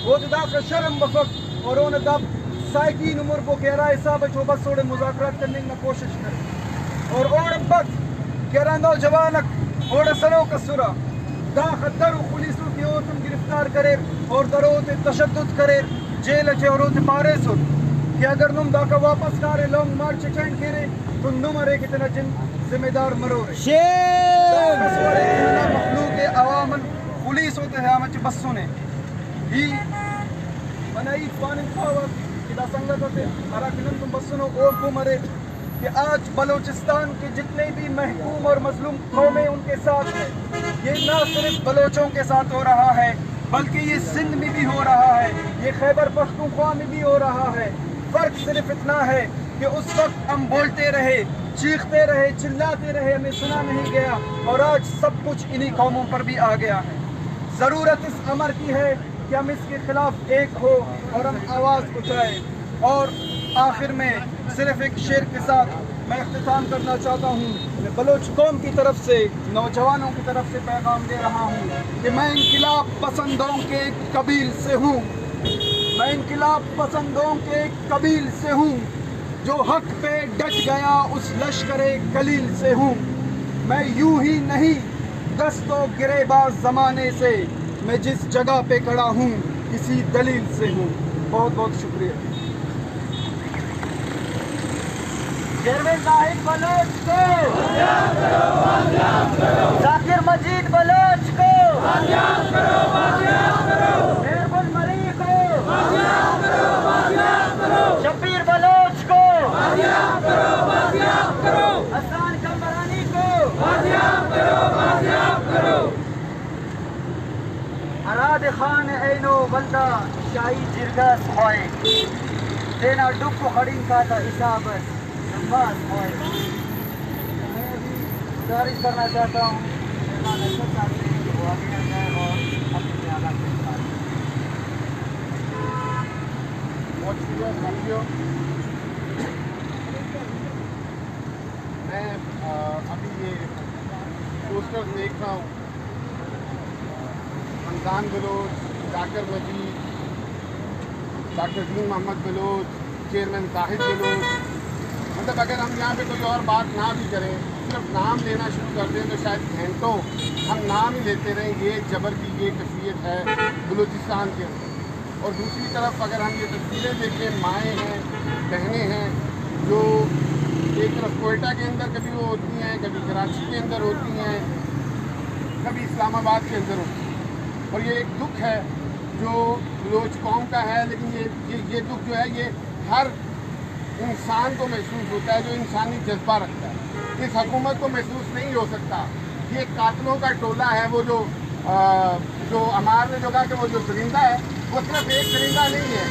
وہ دا کا شرم بفق اور انہیں دا سائیکین عمر کو کہہ رہا ہے صاحب چھو بس تھوڑے مذاکرات کرنے کی کوشش کرے اور اوڑ بد کہہ رہا نوجوانک اوڑ سنو کسورا دا خدر و خلیسو کی او تم گرفتار کرے اور دروتے تشدد کرے جیل اچھے اور اوتے پارے سن کہ اگر نم دا کا واپس کارے لونگ مارچ اٹینڈ کرے تو نمرے کتنا جن ذمہ دار مرو رہے مخلوق عوامن پولیس ہوتے ہیں آمچ بسوں نے ہی بنائی پانی پاوت کدا سنگت ہوتے ہرا کنن تم بسوں اور کو مرے کہ آج بلوچستان کے جتنے بھی محکوم اور مظلوم قومیں ان کے ساتھ ہیں یہ نہ صرف بلوچوں کے ساتھ ہو رہا ہے بلکہ یہ سندھ میں بھی ہو رہا ہے یہ خیبر پختونخوا میں بھی ہو رہا ہے فرق صرف اتنا ہے کہ اس وقت ہم بولتے رہے چیختے رہے چلاتے رہے ہمیں سنا نہیں گیا اور آج سب کچھ انہی قوموں پر بھی آ گیا ہے ضرورت اس امر کی ہے کہ ہم اس کے خلاف ایک ہو اور ہم آواز اٹھائیں اور آخر میں صرف ایک شعر کے ساتھ میں اختتام کرنا چاہتا ہوں میں بلوچ قوم کی طرف سے نوجوانوں کی طرف سے پیغام دے رہا ہوں کہ میں انقلاب پسندوں کے ایک قبیل سے ہوں میں انقلاب پسندوں کے ایک قبیل سے ہوں جو حق پہ ڈٹ گیا اس لشکر کلیل سے ہوں میں یوں ہی نہیں دست و گریباز زمانے سے میں جس جگہ پہ کھڑا ہوں کسی دلیل سے ہوں بہت بہت شکریہ چیئرمین طاہر بلوچ کو ذاکر مجید بلوچ کو میرگل مری کو شبیر بلوچ کو حسان کمبرانی کو اراد خان اینو بلدہ شاہی جرگس ہوئے دینا ڈک کو خڑین کا تھا حسابت نماز ہوئے میں ابھی گزارش کرنا چاہتا ہوں مہمان ایسا چاہتے ہیں کہ وہ آگے آ جائے اور اپنے خیالات سے بات بہت شکریہ تھینک یو میں ابھی یہ پوسٹر دیکھ رہا ہوں رمضان بلوچ ذاکر مجید ڈاکٹر دین محمد بلوچ چیئرمین طاہر بلوچ مطلب اگر ہم یہاں پہ کوئی اور بات نہ بھی کریں صرف نام لینا شروع کر دیں تو شاید گھنٹوں ہم نام ہی لیتے رہیں یہ جبر کی یہ کیفیت ہے بلوچستان کے اندر اور دوسری طرف اگر ہم یہ تصویریں دیکھیں مائیں ہیں بہنیں ہیں جو एक तरफ कोयटा के अंदर कभी वो होती हैं, कभी कराची के अंदर होती हैं, कभी इस्लामाबाद के अंदर होती हैं। और ये एक दुख है जो बलोच कौम का है, लेकिन ये दुख जो है ये हर इंसान को महसूस होता है जो इंसानी जज्बा रखता है। इस हुकूमत को महसूस नहीं हो सकता। ये कातलों का टोला है। वो जो अमार ने जो कहा कि वो जो परिंदा है वो सिर्फ एक परिंदा नहीं है,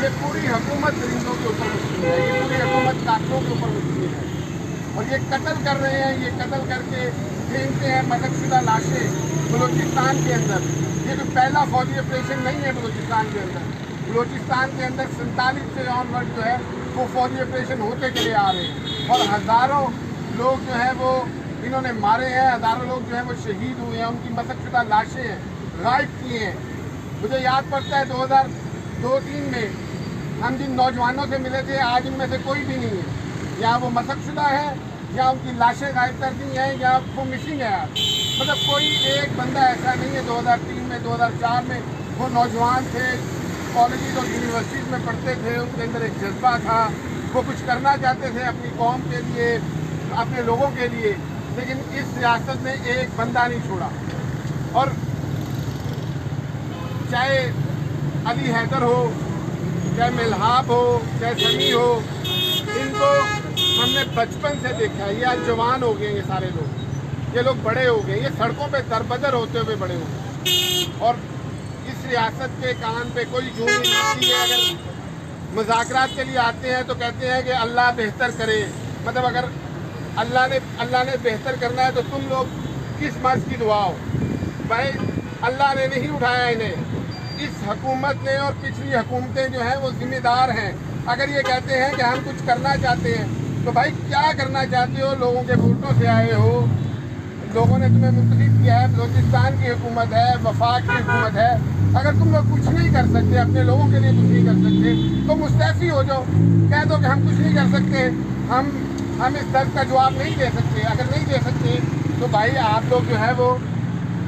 ये पूरी हुकूमत परिंदों के ऊपर मुश्किल है, ये पूरी हुकूमत कातलों के ऊपर मुश्किल है। और ये कत्ल कर रहे हैं, ये कत्ल करके फेंकते हैं मददशुदा लाशें बलूचिस्तान के अंदर। ये कोई पहला फौजी ऑपरेशन नहीं है बलूचिस्तान के अंदर। बलूचिस्तान के अंदर 47 से ऑनवर्ड जो है वो फौजी ऑपरेशन होते चले आ रहे हैं और हज़ारों लोग जो है वो इन्होंने मारे हैं, हज़ारों लोग जो है वो शहीद हुए हैं, उनकी मसकशुदा लाशें हैं, गायब किए हैं। मुझे याद पड़ता है 2002-03 में हम जिन नौजवानों से मिले थे आज उनमें से कोई भी नहीं है। या वो मसकशुदा है या उनकी लाशें गायब कर दी हैं या वो मिसिंग है। मतलब कोई एक बंदा ऐसा नहीं है। 2003 में 2004 में वो नौजवान थे, कॉलेज और यूनिवर्सिटीज़ में पढ़ते थे, उनके अंदर एक जज्बा था, वो कुछ करना चाहते थे अपनी कौम के लिए, अपने लोगों के लिए, लेकिन इस सियासत ने एक बंदा नहीं छोड़ा। और चाहे अली हैदर हो, चाहे मिल्हाब हो, चाहे समी हो, इनको हमने बचपन से देखा है। ये आज जवान हो गए, ये सारे लोग, ये लोग बड़े हो गए, ये सड़कों पे दरबदर होते हुए बड़े हो गए। और इस रियासत के कान पे कोई जूं नहीं आती है। अगर मुज़ाकरात के लिए आते हैं तो कहते हैं कि अल्लाह बेहतर करे। मतलब अगर अल्लाह ने बेहतर करना है तो तुम लोग किस मर्ज़ की दुआ हो? भाई अल्लाह ने नहीं उठाया इन्हें, इस हुकूमत ने और पिछली हुकूमतें जो हैं वो जिम्मेदार हैं। अगर ये कहते हैं कि हम कुछ करना चाहते हैं तो भाई क्या करना चाहते हो? लोगों के वोटों से आए हो, लोगों ने तुम्हें मुंतखब किया है, बलूचिस्तान की हुकूमत है, वफाक की हुकूमत है। अगर तुम लोग कुछ नहीं कर सकते, अपने लोगों के लिए कुछ नहीं कर सकते, तो मुस्तैफी हो जाओ, कह दो कि हम कुछ नहीं कर सकते, हम इस दर्द का जवाब नहीं दे सकते। अगर नहीं दे सकते तो भाई आप लोग जो है वो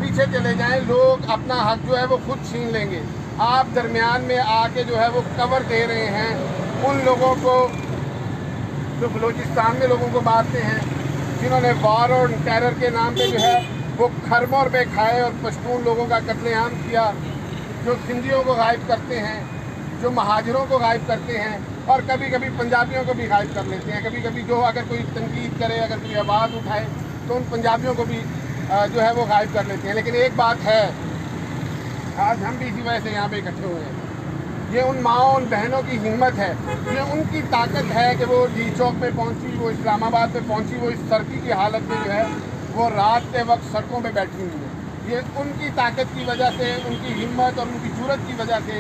पीछे चले जाएं, लोग अपना हक जो है वो खुद छीन लेंगे। आप दरमियान में आके जो है वो कवर दे रहे हैं उन लोगों को जो बलूचिस्तान में लोगों को मारते हैं, जिन्होंने वार और टेरर के नाम पे जो है वो खरमों पे खाए और पश्तून लोगों का कत्लेआम किया, जो सिंधियों को गायब करते हैं, जो महाजरों को गायब करते हैं और कभी कभी पंजाबियों को भी गायब कर लेते हैं। कभी कभी जो अगर कोई तनकीद करे, अगर कोई आवाज़ उठाए तो उन पंजाबियों को भी जो है वो गायब कर लेते हैं। लेकिन एक बात है, आज हम भी इसी वजह से यहाँ पे इकट्ठे हुए हैं। ये उन माँओं, उन बहनों की हिम्मत है, ये उनकी ताकत है कि वो डी चौक पे पहुँची, वो इस्लामाबाद पे पहुँची, वो इस सर्दी की हालत में जो है वो रात के वक्त सड़कों पे बैठी हुई है। ये उनकी ताकत की वजह से, उनकी हिम्मत और उनकी जुर्रत की वजह से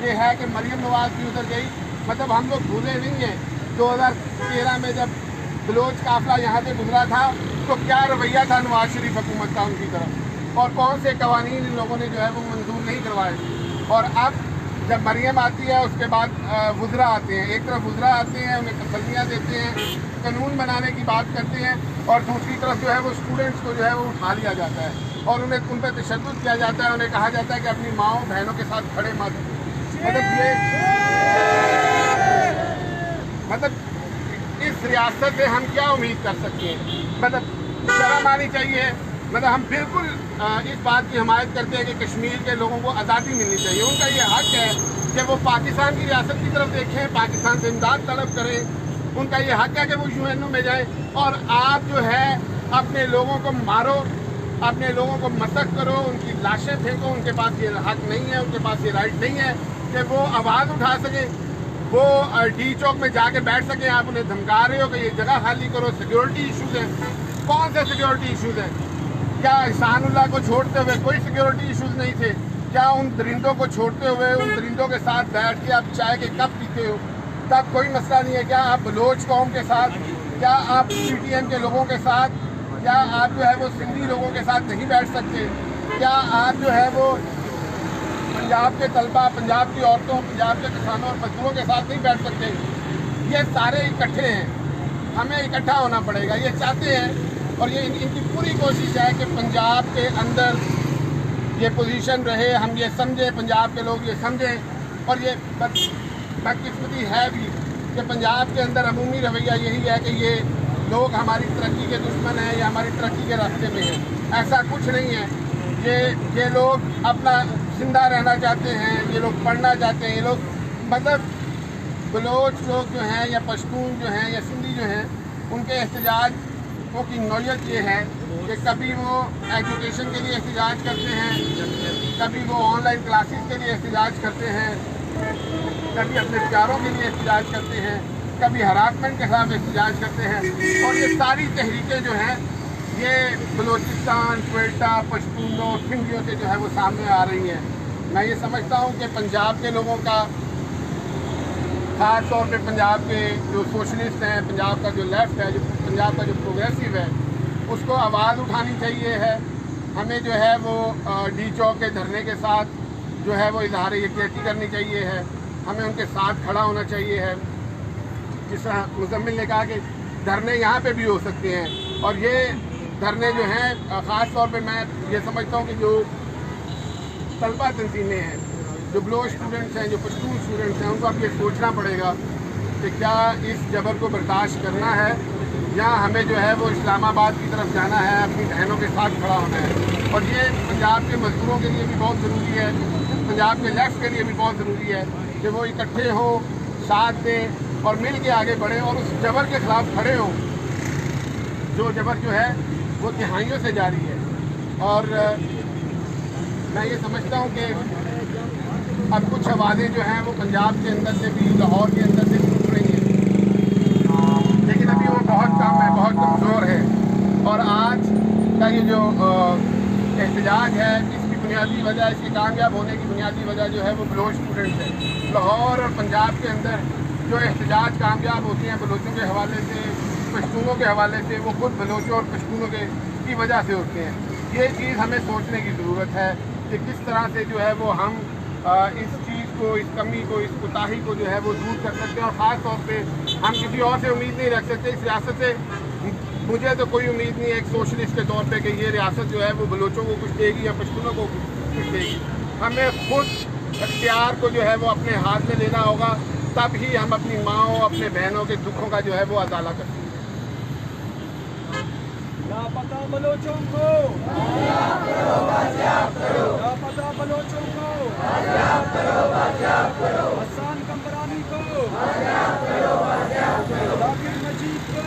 ये है कि मरियम नवाज़ भी उधर गई। मतलब हम लोग भूले नहीं हैं 2013 में जब बलोच काफिला यहाँ से गुजरा था तो क्या रवैया था नवाज शरीफ हुकूमत का उनकी तरफ, और कौन से कवानीन इन लोगों ने जो है वो मंजूर नहीं करवाए। और अब जब मरियम आती है उसके बाद वुज़रा आते हैं, एक तरफ वुज़रा आते हैं, उन्हें तसल्लियाँ देते हैं, कानून बनाने की बात करते हैं, और दूसरी तरफ जो है वो स्टूडेंट्स को जो है वो उठा लिया जाता है और उन्हें उन पर तशद्दुद किया जाता है। उन्हें कहा जाता है कि अपनी माँओं बहनों के साथ खड़े मत। मतलब इस रियासत से हम क्या उम्मीद कर सकते हैं? मतलब शर्म आनी चाहिए। मतलब हम बिल्कुल इस बात की हमायत करते हैं कि कश्मीर के लोगों को आज़ादी मिलनी चाहिए। उनका ये हक है कि वो पाकिस्तान की रियासत की तरफ देखें, पाकिस्तान से इमदाद तलब करें। उनका ये हक है कि वो यूएनओ में जाएं। और आप जो है अपने लोगों को मारो, अपने लोगों को मसक करो, उनकी लाशें फेंको। उनके पास ये हक नहीं है, उनके पास ये राइट नहीं है कि वो आवाज़ उठा सकें, वो डी चौक में जाके बैठ सकें। आप उन्हें धमका रहे हो कि ये जगह खाली करो। सिक्योरिटी इशूज़ हैं। कौन से सिक्योरिटी इशूज़ हैं? क्या एहसानुल्लाह को छोड़ते हुए कोई सिक्योरिटी इशूज़ नहीं थे? क्या उन दरिंदों को छोड़ते हुए, उन दरिंदों के साथ बैठ के आप चाय के कप पीते हो तब कोई मसला नहीं है? क्या आप बलोच कौम के साथ, क्या आप PTM के लोगों के साथ, क्या आप जो है वो सिंधी लोगों के साथ नहीं बैठ सकते? क्या आप जो है वो पंजाब के तलबा, पंजाब की औरतों, पंजाब के किसानों और मजदूरों के साथ नहीं बैठ सकते? ये सारे इकट्ठे हैं, हमें इकट्ठा होना पड़ेगा। ये चाहते हैं और ये इनकी पूरी कोशिश है कि पंजाब के अंदर ये पोजीशन रहे, हम ये समझें, पंजाब के लोग ये समझें। और ये बदकिस्मती है भी कि पंजाब के अंदर अमूमी रवैया यही है कि ये लोग हमारी तरक्की के दुश्मन हैं या हमारी तरक्की के रास्ते में हैं। ऐसा कुछ नहीं है। ये लोग अपना जिंदा रहना चाहते हैं, ये लोग पढ़ना चाहते हैं, ये लोग मतलब बलोच लोग जो हैं या पश्तून जो हैं या सिंधी जो हैं, उनके एहतजाज की नौयत ये है कि कभी वो एजुकेशन के लिए एहतजाज करते हैं, कभी वो ऑनलाइन क्लासेस के लिए एहतजाज करते हैं, कभी अपने प्यारों के लिए एहतजाज करते हैं, कभी हरासमेंट के खिलाफ एहतजाज करते हैं। और ये सारी तहरीकें जो हैं ये बलूचिस्तान, क्वेटा, पश्तूनों, सिंधियों से जो है वो सामने आ रही हैं। मैं ये समझता हूँ कि पंजाब के लोगों का, ख़ास तौर पे पंजाब के जो सोशलिस्ट हैं, पंजाब का जो लेफ़्ट है, जो पंजाब का जो प्रोग्रेसिव है, उसको आवाज़ उठानी चाहिए है। हमें जो है वो डी चौक के धरने के साथ जो है वो इजहार यकजहती करनी चाहिए है। हमें उनके साथ खड़ा होना चाहिए है। जिस तरह मुज़म्मिल ने कहा कि धरने यहाँ पे भी हो सकते हैं, और ये धरने जो हैं ख़ास तौर पे मैं ये समझता हूँ कि जो तलबा तंजीमें हैं, जो बलोच स्टूडेंट्स हैं, जो पश्तून स्टूडेंट्स हैं, उनको अब ये सोचना पड़ेगा कि क्या इस जबर को बर्दाश्त करना है या हमें जो है वो इस्लामाबाद की तरफ जाना है, अपनी बहनों के साथ खड़ा होना है। और ये पंजाब के मजदूरों के लिए भी बहुत ज़रूरी है, पंजाब के लेफ्ट के लिए भी बहुत ज़रूरी है कि वो इकट्ठे हों, साथ दें और मिल के आगे बढ़ें और उस जबर के ख़िलाफ़ खड़े हों जो जबर जो है वो तिहाइयों से जारी है। और मैं ये समझता हूँ कि अब कुछ आवाज़ें जो हैं वो पंजाब के अंदर से भी, लाहौर के अंदर से भी उठ रही हैं, लेकिन अभी वो बहुत कम है, बहुत कमज़ोर है। और आज का ये जो एहतजाज है, इसकी बुनियादी वजह, इसके कामयाब होने की बुनियादी वजह जो है वो बलोच स्टूडेंट्स है। लाहौर और पंजाब के अंदर जो एहतजाज कामयाब होते हैं बलोचों के हवाले से, पश्तूनों के हवाले से, वो खुद बलोचों और पश्तूनों की वजह से होते हैं। ये चीज़ हमें सोचने की ज़रूरत है कि किस तरह से जो है वो हम इस चीज़ को, इस कमी को, इस कोताही को जो है वो दूर कर सकते हैं। और ख़ास तौर पे हम किसी और से उम्मीद नहीं रख सकते। इस रियासत से मुझे तो कोई उम्मीद नहीं है एक सोशलिस्ट के तौर पे कि ये रियासत जो है वो बलोचों को कुछ देगी या पश्तूनों को कुछ देगी। हमें खुद अख्तियार को जो है वो अपने हाथ में लेना होगा, तब ही हम अपनी माँओं, अपने बहनों के दुखों का जो है वो अदाला कर सकते हैं। लापता बलोचों को लापता बलोचों को हसन कमरानी को, जाकिर नजीब को,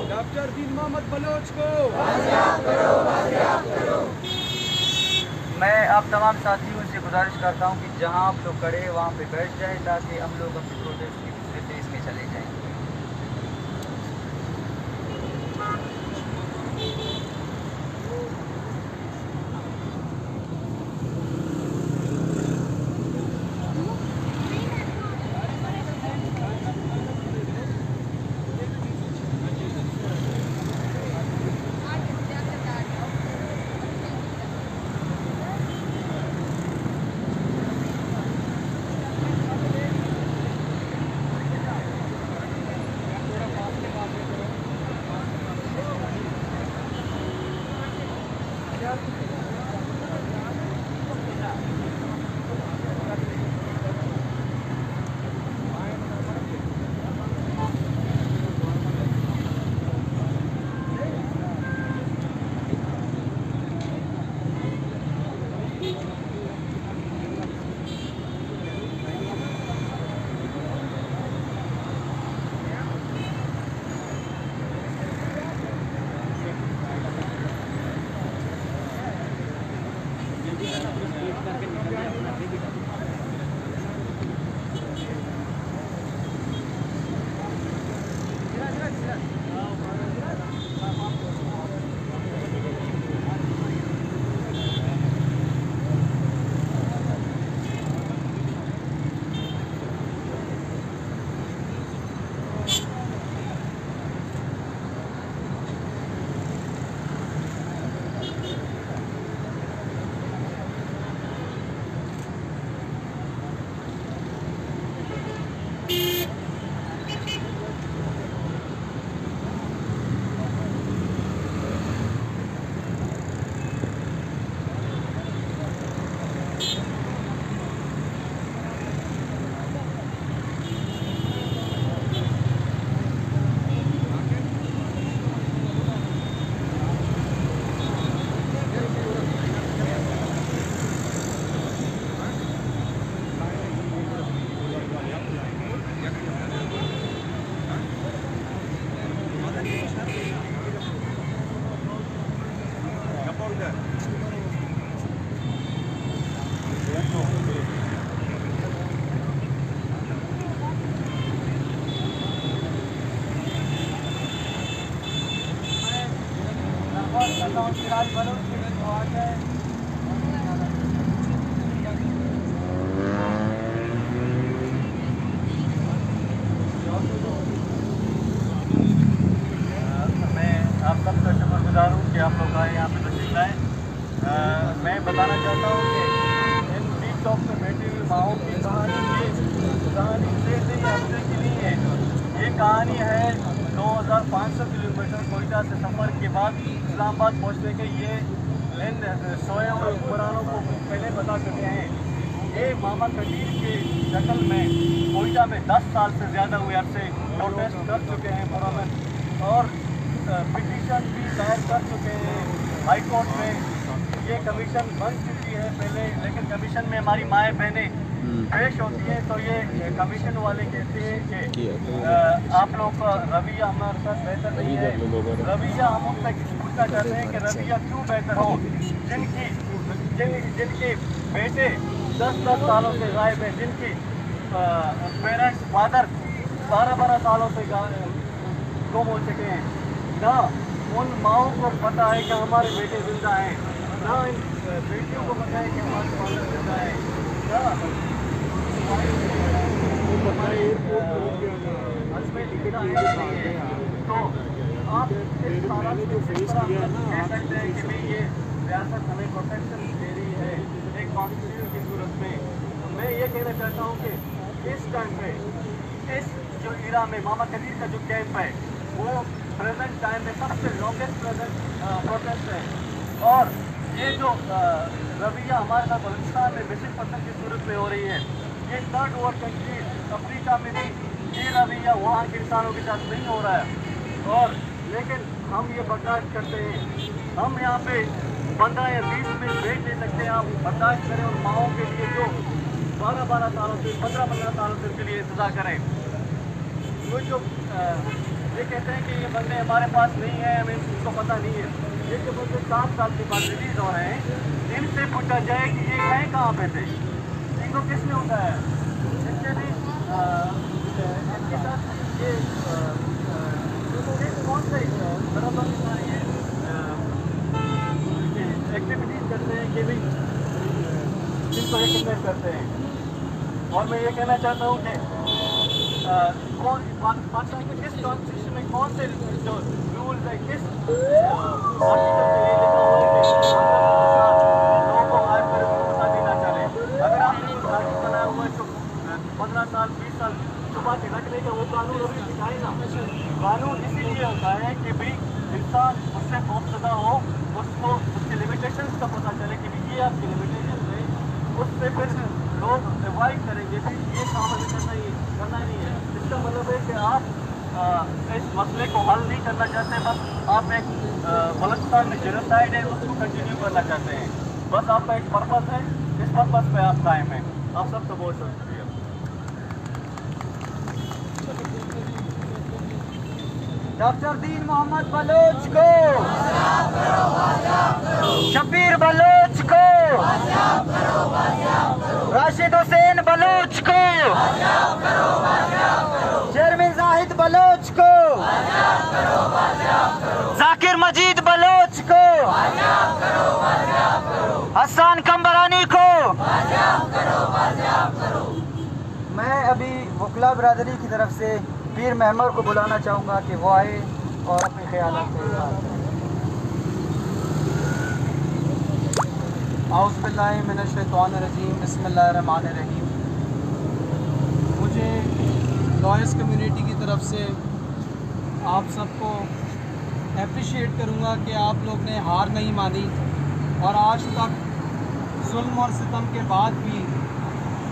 डॉक्टर दीन मोहम्मद बलोच को। मैं आप तमाम साथियों से गुजारिश करता हूँ कि जहाँ आप लोग खड़े वहाँ पे बैठ जाएं ताकि हम लोग अपने प्रोटेस्ट की दूसरे फेज में चले जाएं। चाहता हूँ सिराज बलोच के लिए तो आ जाए। मैं आप सबका शुक्रगुजार हूँ कि आप लोग आए यहाँ पे तशरीफ लाए। मैं बताना चाहता हूँ कि इन टीक टॉक में बैठी हुई माओं की कहानी से हफ्ते की नहीं है। ये कहानी है 2500 किलोमीटर कोयटा से सफ़र के बाद इस्लामाबाद पहुँचने के। ये इन सोए हुए हुक्मरानों को पहले बता चुके हैं। ये मामा कटीर की शक्ल में कोयटा में 10 साल से ज़्यादा हुए अरसे प्रोटेस्ट कर चुके हैं पार्लियामेंट और पिटीशन भी दायर कर चुके हैं हाई कोर्ट में। ये कमीशन बन चुकी है पहले, लेकिन कमीशन में हमारी माएँ बहनें पेश होती हैं तो ये कमीशन वाले कहते हैं कि आप लोग का रवैया हमारे साथ बेहतर नहीं है। रवैया हम उनसे पूछना चाहते हैं कि रवैया क्यों बेहतर हो जिनके बेटे 10 सालों से गायब है, जिनकी पेरेंट्स फादर 12 सालों से गुम हो चुके हैं। ना उन माओं को पता है कि हमारे बेटे जिंदा हैं, ना इन बेटियों को पता है कि हमारे फादर जिंदा है, ना हस्बैंड जिंदा है नहीं है। तो आप इस हालात में किस तरह कह सकते हैं कि भाई ये रियासत हमें प्रोटेक्शन दे रही है एक कॉन्स्टिट्यूशन की सूरत में। तो मैं ये कहना चाहता हूँ कि इस टाइम पे इस जो इरा में मामा कदीर का जो कैंप है वो प्रेजेंट टाइम में सबसे लॉन्गेस्ट प्रोटेस्ट है। और ये जो रवैया हमारे साथ बलूचिस्तान में मिसिंग पर्सन की सूरत में हो रही है, ये थर्ड वर्ल्ड कंट्री अफ्रीका में भी ये रवैया वहाँ के इंसानों के साथ नहीं हो रहा है। और लेकिन हम ये बर्दाश्त करते हैं। हम यहाँ पे 15 या 20 मिनट वेट ले सकते हैं, आप बर्दाश्त करें और माओं के लिए जो 12 सालों से 15 सालों से उनके लिए इंतजार करें। वो जो ये कहते हैं कि ये बंदे हमारे पास नहीं है, हमें इसको पता नहीं है। ये जो बंदे 7 साल के बाद रिलीज हो रहे हैं, इनसे पूछा जाए कि ये हैं कहाँ पे थे, इनको किसने उठाया, इनके भी इनके साथ ये कौन से एक्टिविटीज करते हैं कि भी जिनको रिकमेंड करते हैं। और मैं ये कहना चाहता हूँ कि कौन पाकिस्तान के किस कॉन्स्टिट्यूशन में कौन से जो रूल्स है, किस आर्टिकल के लिए लोगों को गायब कर पता देना चाहे। अगर आपने कोई आर्टिकल बनाया हुआ है तो 15 साल 20 साल छुपा के रखने का वो कानून अभी दिखाए ना। कानून इसीलिए होता है कि भाई इंसान उससे खौफजदा हो, उसको उसके लिमिटेशंस का पता चले कि ये आपकी लिमिटेशन है, उससे फिर लोग अवॉइड करेंगे कि ये काम हमें करना ही नहीं है। इसका मतलब है कि आप इस मसले को हल नहीं करना चाहते, बस आप एक बलूचिस्तान में जेनोसाइड है उसको कंटिन्यू करना चाहते हैं। बस आपका एक पर्पस है, इस पर्पस पे आप कायम हैं। आप सबका बहुत शुक्रिया। डॉक्टर दीन मोहम्मद बलोच को, शबीर बलोच को, राशिद हुसैन बलोच को, चेयरमैन जाहिद बलोच को, जाकिर मजीद बलोच को, हसन कंबरानी को। मैं अभी वकला बरादरी की तरफ से पीर महमर को बुलाना चाहूँगा कि वो आए और अपने ख्यालात को इज़हार करें। औज़ु बिल्लाहि मिनश्शैतानिर्रजीम, बिस्मिल्लाहिर्रहमानिर्रहीम। मुझे लॉयर्स कम्युनिटी की तरफ से आप सबको अप्रिशिएट करूँगा कि आप लोग ने हार नहीं मानी और आज तक जुल्म और सितम के बाद भी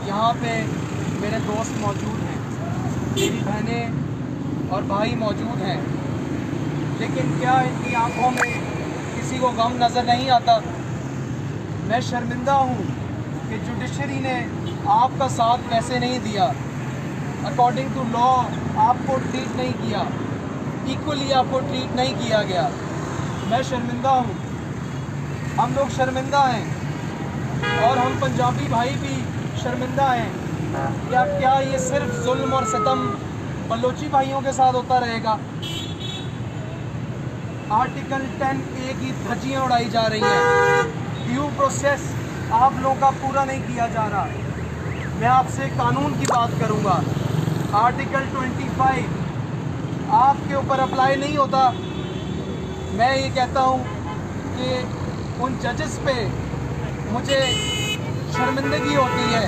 यहाँ पे मेरे दोस्त मौजूद हैं, मेरी बहनें और भाई मौजूद हैं, लेकिन क्या इनकी आंखों में किसी को गम नज़र नहीं आता? मैं शर्मिंदा हूँ कि जुडिशरी ने आपका साथ वैसे नहीं दिया, अकॉर्डिंग टू लॉ आपको ट्रीट नहीं किया, इक्वली आपको ट्रीट नहीं किया गया। मैं शर्मिंदा हूँ, हम लोग शर्मिंदा हैं और हम पंजाबी भाई भी शर्मिंदा हैं। क्या ये सिर्फ जुल्म और सितम बलोची भाइयों के साथ होता रहेगा? आर्टिकल 10A की धज्जियां उड़ाई जा रही हैं। ड्यू प्रोसेस आप लोगों का पूरा नहीं किया जा रहा। मैं आपसे कानून की बात करूंगा। आर्टिकल 25 आपके ऊपर अप्लाई नहीं होता। मैं ये कहता हूँ कि उन जजेस पे मुझे शर्मिंदगी होती है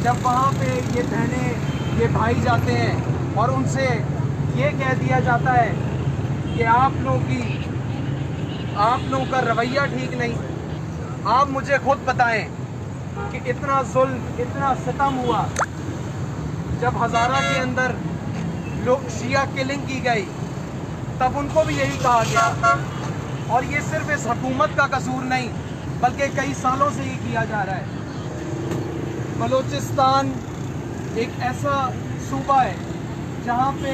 जब वहाँ पे ये बहनें ये भाई जाते हैं और उनसे ये कह दिया जाता है कि आप लोगों का रवैया ठीक नहीं। आप मुझे खुद बताएं कि इतना जुल्म इतना सितम हुआ जब हज़ारा के अंदर लोग शिया किलिंग की गई, तब उनको भी यही कहा गया। और ये सिर्फ इस हुकूमत का कसूर नहीं बल्कि कई सालों से ये किया जा रहा है। बलूचिस्तान एक ऐसा सूबा है जहाँ पे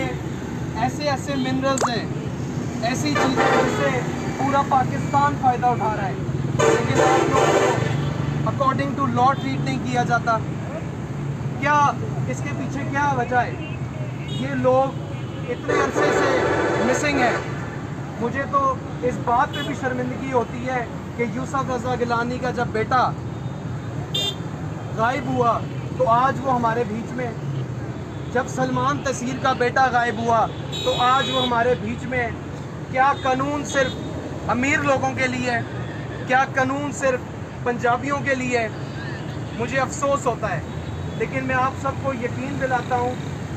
ऐसे ऐसे मिनरल्स हैं, ऐसी चीज़ें जिससे पूरा पाकिस्तान फ़ायदा उठा रहा है, लेकिन आप लोगों को अकॉर्डिंग टू लॉ ट्रीट नहीं किया जाता। क्या इसके पीछे क्या वजह है? ये लोग इतने अरसे से मिसिंग हैं। मुझे तो इस बात पे भी शर्मिंदगी होती है कि यूसुफ रज़ा गिलानी का जब बेटा गायब हुआ तो आज वो हमारे बीच में, जब सलमान तसीर का बेटा गायब हुआ तो आज वो हमारे बीच में। क्या कानून सिर्फ अमीर लोगों के लिए है? क्या कानून सिर्फ पंजाबियों के लिए है? मुझे अफसोस होता है, लेकिन मैं आप सबको यकीन दिलाता हूँ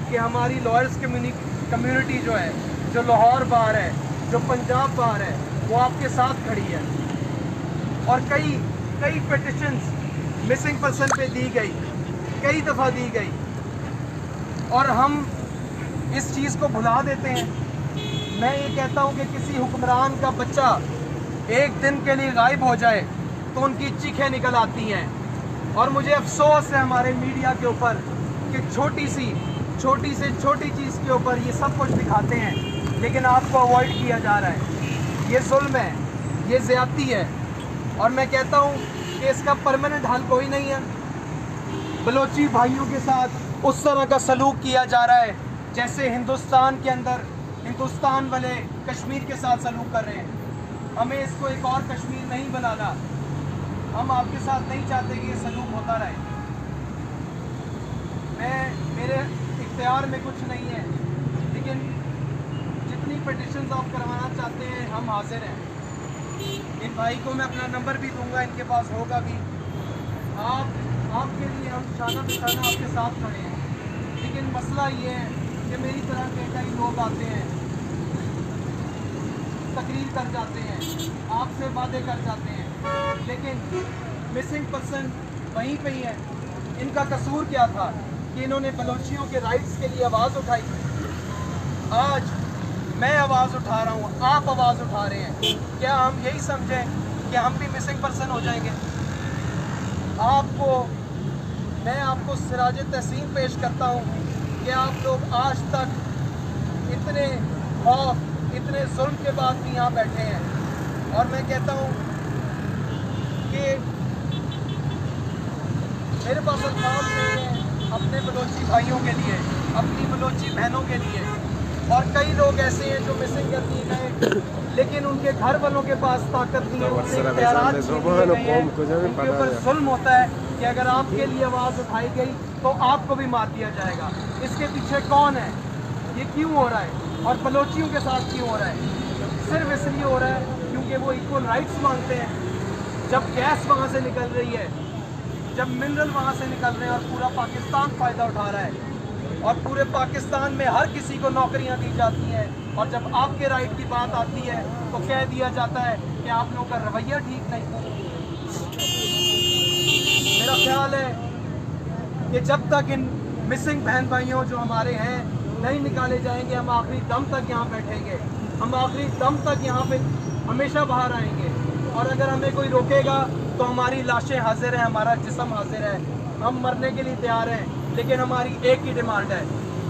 कि हमारी लॉयर्स कम्युनिटी जो है, जो लाहौर बार है, जो पंजाब बार है, वो आपके साथ खड़ी है। और कई पिटिशंस मिसिंग पर्सन पे दी गई, कई दफ़ा दी गई, और हम इस चीज़ को भुला देते हैं। मैं ये कहता हूँ कि किसी हुक्मरान का बच्चा एक दिन के लिए गायब हो जाए तो उनकी चीखें निकल आती हैं। और मुझे अफसोस है हमारे मीडिया के ऊपर कि छोटी से छोटी चीज़ के ऊपर ये सब कुछ दिखाते हैं, लेकिन आपको अवॉइड किया जा रहा है। ये जुल्म है, ये ज़्यादती है, और मैं कहता हूँ कि इसका परमानेंट हल कोई नहीं है। बलोची भाइयों के साथ उस तरह का सलूक किया जा रहा है जैसे हिंदुस्तान के अंदर हिंदुस्तान वाले कश्मीर के साथ सलूक कर रहे हैं। हमें इसको एक और कश्मीर नहीं बनाना। हम आपके साथ नहीं चाहते कि ये सलूक होता रहे। मेरे इख्तियार में कुछ नहीं है, लेकिन जितनी पिटिशंस आप करवाना चाहते हैं हम हाजिर हैं। इन भाई को मैं अपना नंबर भी दूंगा, इनके पास होगा भी। आपके लिए हम शाना बिशाना आपके साथ खड़े हैं, लेकिन मसला ये है कि मेरी तरह के कई लोग आते हैं, तकरीर कर जाते हैं, आपसे वादे कर जाते हैं, लेकिन मिसिंग पर्सन वहीं पे ही है। इनका कसूर क्या था कि इन्होंने बलोचियों के राइट्स के लिए आवाज़ उठाई। आज मैं आवाज़ उठा रहा हूँ, आप आवाज़ उठा रहे हैं। क्या हम यही समझें कि हम भी मिसिंग पर्सन हो जाएंगे? मैं आपको सिराज तहसीन पेश करता हूँ कि आप लोग आज तक इतने खौफ, इतने जुल्म के बाद भी यहाँ बैठे हैं। और मैं कहता हूँ कि मेरे पास अल्फाज नहीं है अपने बलोची भाइयों के लिए, अपनी बलोची बहनों के लिए। और कई लोग ऐसे हैं जो मिसिंग कर दिए गए, लेकिन उनके घर वालों के पास ताकत नहीं है, उनसे इख्तियारात छीन लिए गए हैं। उनके ऊपर जुल्म होता है कि अगर आपके लिए आवाज़ उठाई गई तो आपको भी मार दिया जाएगा। इसके पीछे कौन है? ये क्यों हो रहा है? और बलोचियों के साथ क्यों हो रहा है? सिर्फ इसलिए हो रहा है क्योंकि वो इक्वल राइट्स मांगते हैं। जब गैस वहाँ से निकल रही है, जब मिनरल वहाँ से निकल रहे हैं और पूरा पाकिस्तान फ़ायदा उठा रहा है, और पूरे पाकिस्तान में हर किसी को नौकरियाँ दी जाती हैं, और जब आपके राइट की बात आती है तो कह दिया जाता है कि आप लोगों का रवैया ठीक नहीं। मेरा ख्याल है कि जब तक इन मिसिंग बहन भाइयों जो हमारे हैं नहीं निकाले जाएंगे, हम आखिरी दम तक यहाँ बैठेंगे, हम आखिरी दम तक यहाँ पे हमेशा बाहर आएंगे। और अगर हमें कोई रोकेगा तो हमारी लाशें हाजिर हैं, हमारा जिस्म हाजिर है, हम मरने के लिए तैयार हैं। लेकिन हमारी एक ही डिमांड है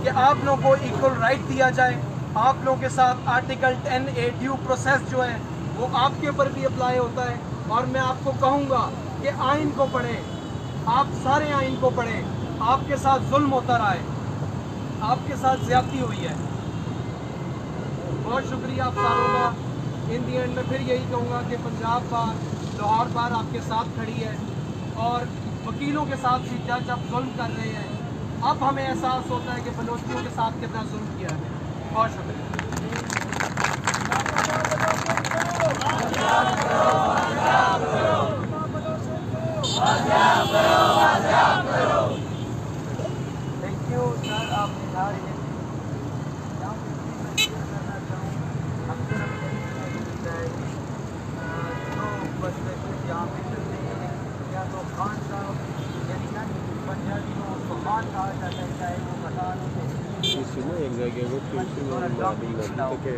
कि आप लोगों को इक्वल राइट दिया जाए। आप लोगों के साथ आर्टिकल 10A ड्यू प्रोसेस जो है वो आपके ऊपर भी अप्लाई होता है। और मैं आपको कहूँगा कि आइन को पढ़ें, आप सारे आइन को पढ़ें। आपके साथ जुल्म होता रहा है, आपके साथ ज्यादती हुई है। बहुत शुक्रिया आप सारों का। इन दी एंड में फिर यही कहूँगा कि पंजाब बार, लाहौर बार आपके साथ खड़ी है और वकीलों के साथ भी जज अब जुल्म कर रहे हैं। अब हमें एहसास होता है कि बलोचियों के साथ कितना जुल्म किया है। बहुत शुक्रिया। थैंक यू सर, आपने सारे करना चाहूँ अक्सर जो बस यहाँ पे चलते हैं या तो खान साहब यानी ना पंजाबी को खान कहा जाता है, चाहे वो पठान हो इसमें एक जगह वो क्योंकि वो मालूम होता है कि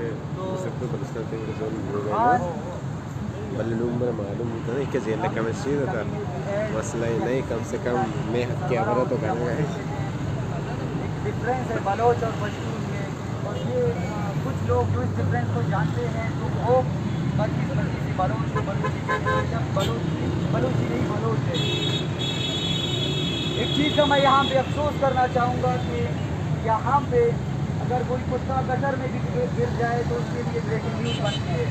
सबको बलसते हैं जो लोग बल्लूम पर मालूम होता है कि जेल का मस्जिद था मसला ही नहीं, कम से कम मैं क्या बड़ा तो करना है। डिफरेंस है बलोच और पश्तून में, और ये कुछ लोग जो इस डिफरेंस को जानते हैं तो वो बदकिस्मती से बलोच को बलोची कहते हैं, जब बलोची नहीं बलोच है। एक चीज़ का मैं यहाँ पे अफसोस करना चाहूँगा कि यहाँ पे अगर कोई कुत्ता गटर में भी गिर जाए तो उसके लिए ब्रेकिंग न्यूज़ बनती है।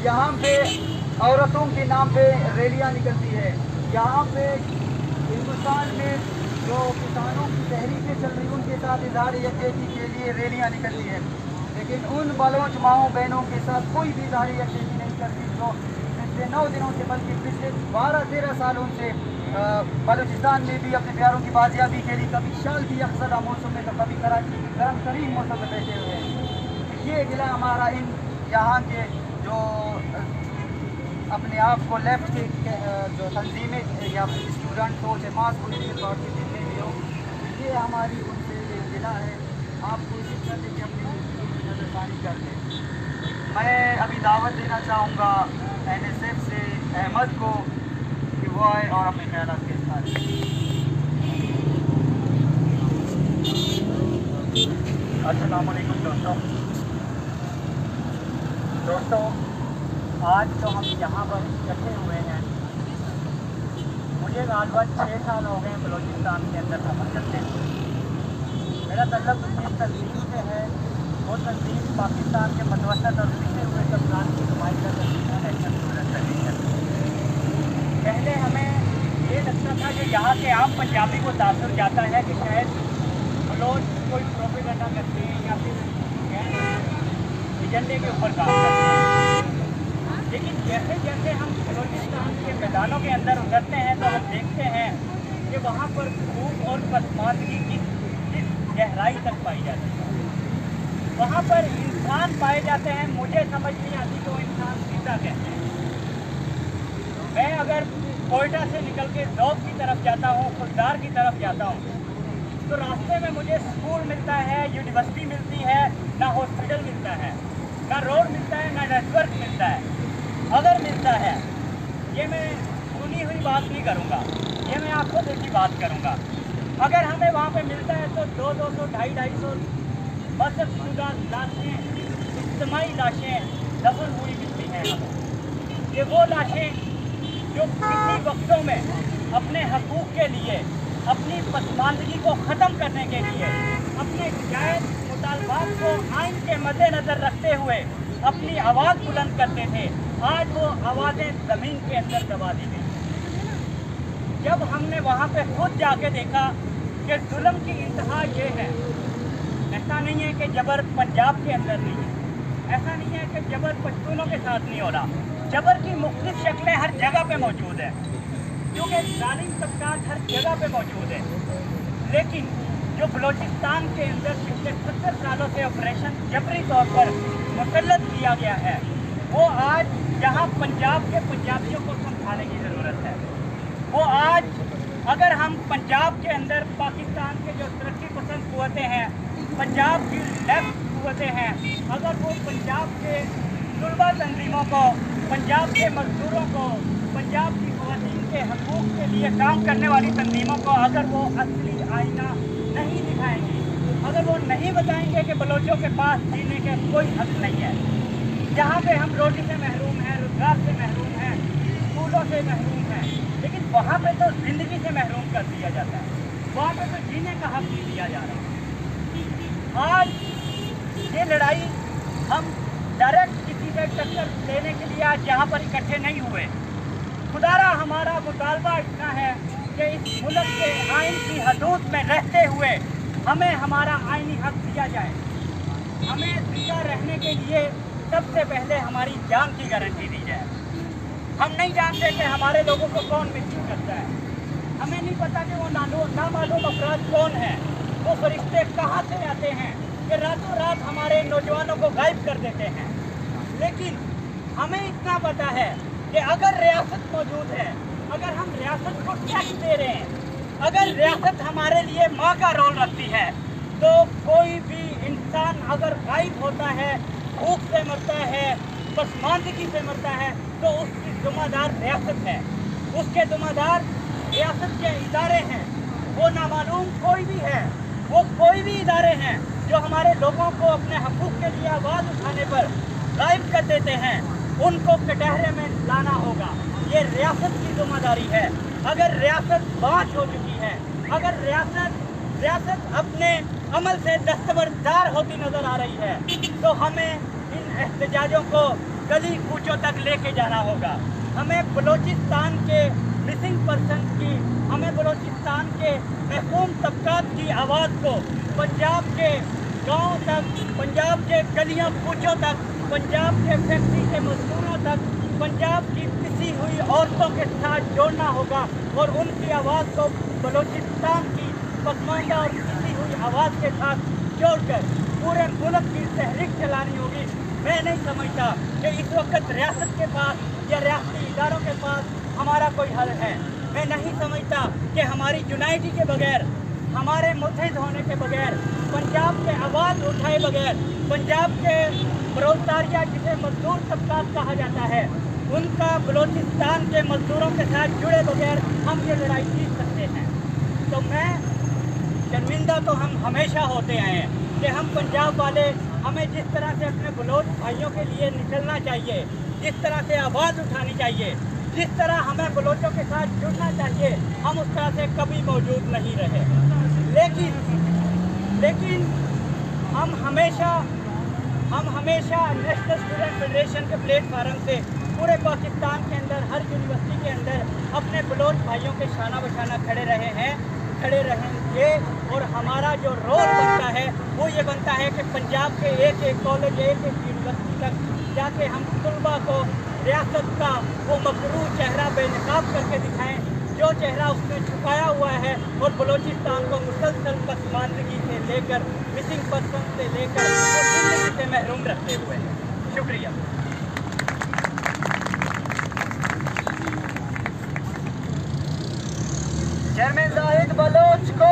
यहाँ पे औरतों के नाम पे रैलियाँ निकलती है। यहाँ पे हिंदुस्तान में जो किसानों की तहरीकें चल रही उनके साथ इजहार यकजहती के लिए रैलियाँ निकलती है, लेकिन उन बलोच माओ बहनों के साथ कोई भी इजहार यकजहती नहीं करती जो पिछले 9 दिनों से बल्कि पिछले 12-13 सालों से बलूचिस्तान में भी अपने प्यारों की बाजियाबी के लिए कभी शाल भी अक्सर मौसम में तो कभी कराची के गर्म तरीन मौसम में बैठे हुए हैं। ये गिला हमारा इन यहाँ के जो अपने आप को लेफ्ट के जो तंजीमें या स्टूडेंट हो चाहे मास पॉलिटिकल पार्टी जितने भी हो, ये हमारी उनसे गिला है। आप कोशिश करते कि अपनी नजरसानी कर लें। मैं अभी दावत देना चाहूँगा NSF से अहमद को कि वो आए और अपने ख्यालात के साथ। अस्सलाम वालेकुम दोस्तों, आज तो हम यहाँ पर इकट्ठे हुए हैं। मुझे लगभग 6 साल हो गए बलूचिस्तान के अंदर सफ़र करते हुए। मेरा तल्लुक़ जिस तंजीम से है वो तंजीम पाकिस्तान के मतवसत और पिछड़े हुए तबकात की नुमाइंदा तंजीम है, नेशनल स्टूडेंट फेडरेशन। पहले हमें ये लगता था कि यहाँ के आम पंजाबी को तासुर जाता है कि शायद बलोच कोई प्रोपेगेंडा करते हैं या फिर एजेंडे के ऊपर काम करते हैं। लेकिन जैसे जैसे हम बलूचिस्तान के मैदानों के अंदर उतरते हैं तो हम देखते हैं कि वहाँ पर खूब और पसमानदगी की गहराई तक पाई जाती है। वहाँ पर इंसान पाए जाते हैं, मुझे समझ नहीं आती तो इंसान सीधा कहते हैं। मैं अगर कोयटा से निकल के ज़ौक की तरफ जाता हूँ, खुलदार की तरफ जाता हूँ, तो रास्ते में मुझे स्कूल मिलता है, यूनिवर्सिटी मिलती है, ना हॉस्पिटल मिलता है, ना रोड मिलता है, ना नेटवर्क मिलता है। अगर मिलता है, ये मैं सुनी हुई बात नहीं करूँगा, ये मैं आपको देखी बात करूँगा। अगर हमें वहाँ पे मिलता है तो 200, 250 बदशुदा लाशें, इज्तिमाई लाशें दफन हुई मिलती हैं हमें। ये वो लाशें जो किसी वक्तों में अपने हकूक़ के लिए, अपनी पसमानदगी को ख़त्म करने के लिए, अपने जायज़ मुतालबात को आइन के मद्देनज़र रखते हुए अपनी आवाज़ बुलंद करते थे, आज वो आवाज़ें ज़मीन के अंदर दबा दी गई। जब हमने वहाँ पे खुद जाके देखा कि जुल्म की इंतहा ये है, ऐसा नहीं है कि जबर पंजाब के अंदर नहीं है, ऐसा नहीं है कि जबर पश्तूनों के साथ नहीं हो रहा। जबर की मुख्तलिफ शक्लें हर जगह पे मौजूद है, क्योंकि जालिम तबकात हर जगह पे मौजूद है। लेकिन जो बलूचिस्तान के अंदर पिछले 70 सालों से ऑपरेशन जबरी तौर पर मुसल्लत किया गया है, वो आज जहाँ पंजाब के पंजाबियों को संभालने की ज़रूरत है। वो आज अगर हम पंजाब के अंदर पाकिस्तान के जो तरक्की पसंद कुव्वतें हैं, पंजाब की लेफ्ट कुव्वतें हैं, अगर वो पंजाब के तुलबा तंजीमों को, पंजाब के मजदूरों को, पंजाब की ख़वातीन के हकूक़ के लिए काम करने वाली तंजीमों को अगर वो असली आईना नहीं दिखाएंगी, अगर वो नहीं बताएंगे कि बलोचों के पास जीने का कोई हक नहीं है, जहाँ पे हम रोटी से महरूम हैं, रोजगार से महरूम हैं, स्कूलों से महरूम हैं, लेकिन वहाँ पे तो ज़िंदगी से महरूम कर दिया जाता है, वहाँ पे तो जीने का हक नहीं दिया जा रहा। आज ये लड़ाई हम डायरेक्ट किसी से टक्कर लेने के लिए आज यहाँ पर इकट्ठे नहीं हुए। खुदारा हमारा मुतालबा इतना है कि इस मुल्क के आइन की हदूद में रहते हुए हमें हमारा आइनी हक दिया जाए। हमें जिंदा रहने के लिए सबसे पहले हमारी जान की गारंटी दी जाए। हम नहीं जानते कि हमारे लोगों को कौन मिसयूज करता है, हमें नहीं पता कि वो नामालूम अफराद कौन है, वो फरिश्ते कहाँ से आते हैं कि रातों रात हमारे नौजवानों को गायब कर देते हैं। लेकिन हमें इतना पता है कि अगर रियासत मौजूद है, अगर हम रियासत को टैक्स दे रहे हैं, अगर रियासत हमारे लिए माँ का रोल रखती है, तो कोई भी इंसान अगर गायब होता है, भूख से मरता है, पसमानदगी से मरता है, तो उसकी ज़िम्मेदार रियासत है, उसके ज़िम्मेदार रियासत के इदारे हैं। वो नामालूम कोई भी है, वो कोई भी इदारे हैं जो हमारे लोगों को अपने हकूक़ के लिए आवाज़ उठाने पर गायब कर देते हैं, उनको कटहरे में लाना होगा। ये रियासत की जिम्मेदारी है। अगर रियासत बाँझ हो चुकी है, अगर रियासत अपने अमल से दस्तबरदार होती नज़र आ रही है, तो हमें इन एहतजाजों को गली कूचों तक लेके जाना होगा। हमें बलूचिस्तान के मिसिंग पर्सन की, हमें बलूचिस्तान के महकूम तबकात की आवाज़ को पंजाब के गाँव तक, पंजाब के गलियों कूचों तक, पंजाब के फैक्ट्री के मजदूरों तक, पंजाब की पिसी हुई औरतों के साथ जोड़ना होगा और उनकी आवाज़ को बलूचिस्तान की पसमानदा और पिसी हुई आवाज़ के साथ जोड़कर पूरे मुल्क की तहरीक चलानी होगी। मैं नहीं समझता कि इस वक्त रियासत के पास या रियासती इदारों के पास हमारा कोई हल है। मैं नहीं समझता कि हमारी यूनाइटी के बगैर, हमारे मुत्तहिद होने के बगैर, पंजाब के आवाज़ उठाए बगैर, पंजाब के बरोतारिया जिसे मजदूर तबकात कहा जाता है, उनका बलूचिस्तान के मजदूरों के साथ जुड़े बगैर हम ये लड़ाई जीत सकते हैं। तो मैं शर्मिंदा तो हम हमेशा होते आए हैं कि हम पंजाब वाले, हमें जिस तरह से अपने बलोच भाइयों के लिए निकलना चाहिए, जिस तरह से आवाज़ उठानी चाहिए, जिस तरह हमें बलोचों के साथ जुड़ना चाहिए, हम उस तरह से कभी मौजूद नहीं रहे। लेकिन हम हमेशा नेशनल स्टूडेंट फेडरेशन के प्लेटफार्म से पूरे पाकिस्तान के अंदर, हर यूनिवर्सिटी के अंदर अपने बलोच भाइयों के शाना बशाना खड़े रहे हैं, खड़े रहेंगे। और हमारा जो रोल बनता है वो ये बनता है कि पंजाब के एक एक कॉलेज, एक एक यूनिवर्सिटी तक जाके हम तलबा को रियासत का वो मकरूह चेहरा बेनकाब करके दिखाएं, जो चेहरा उसने छुपाया हुआ है, और बलूचिस्तान को मुसलसल पसमानदगी से लेकर, मिसिंग पर्सन से लेकर जिंदगी से महरूम रखते हुए। शुक्रिया। चेयरमैन जाहिद बलोच को,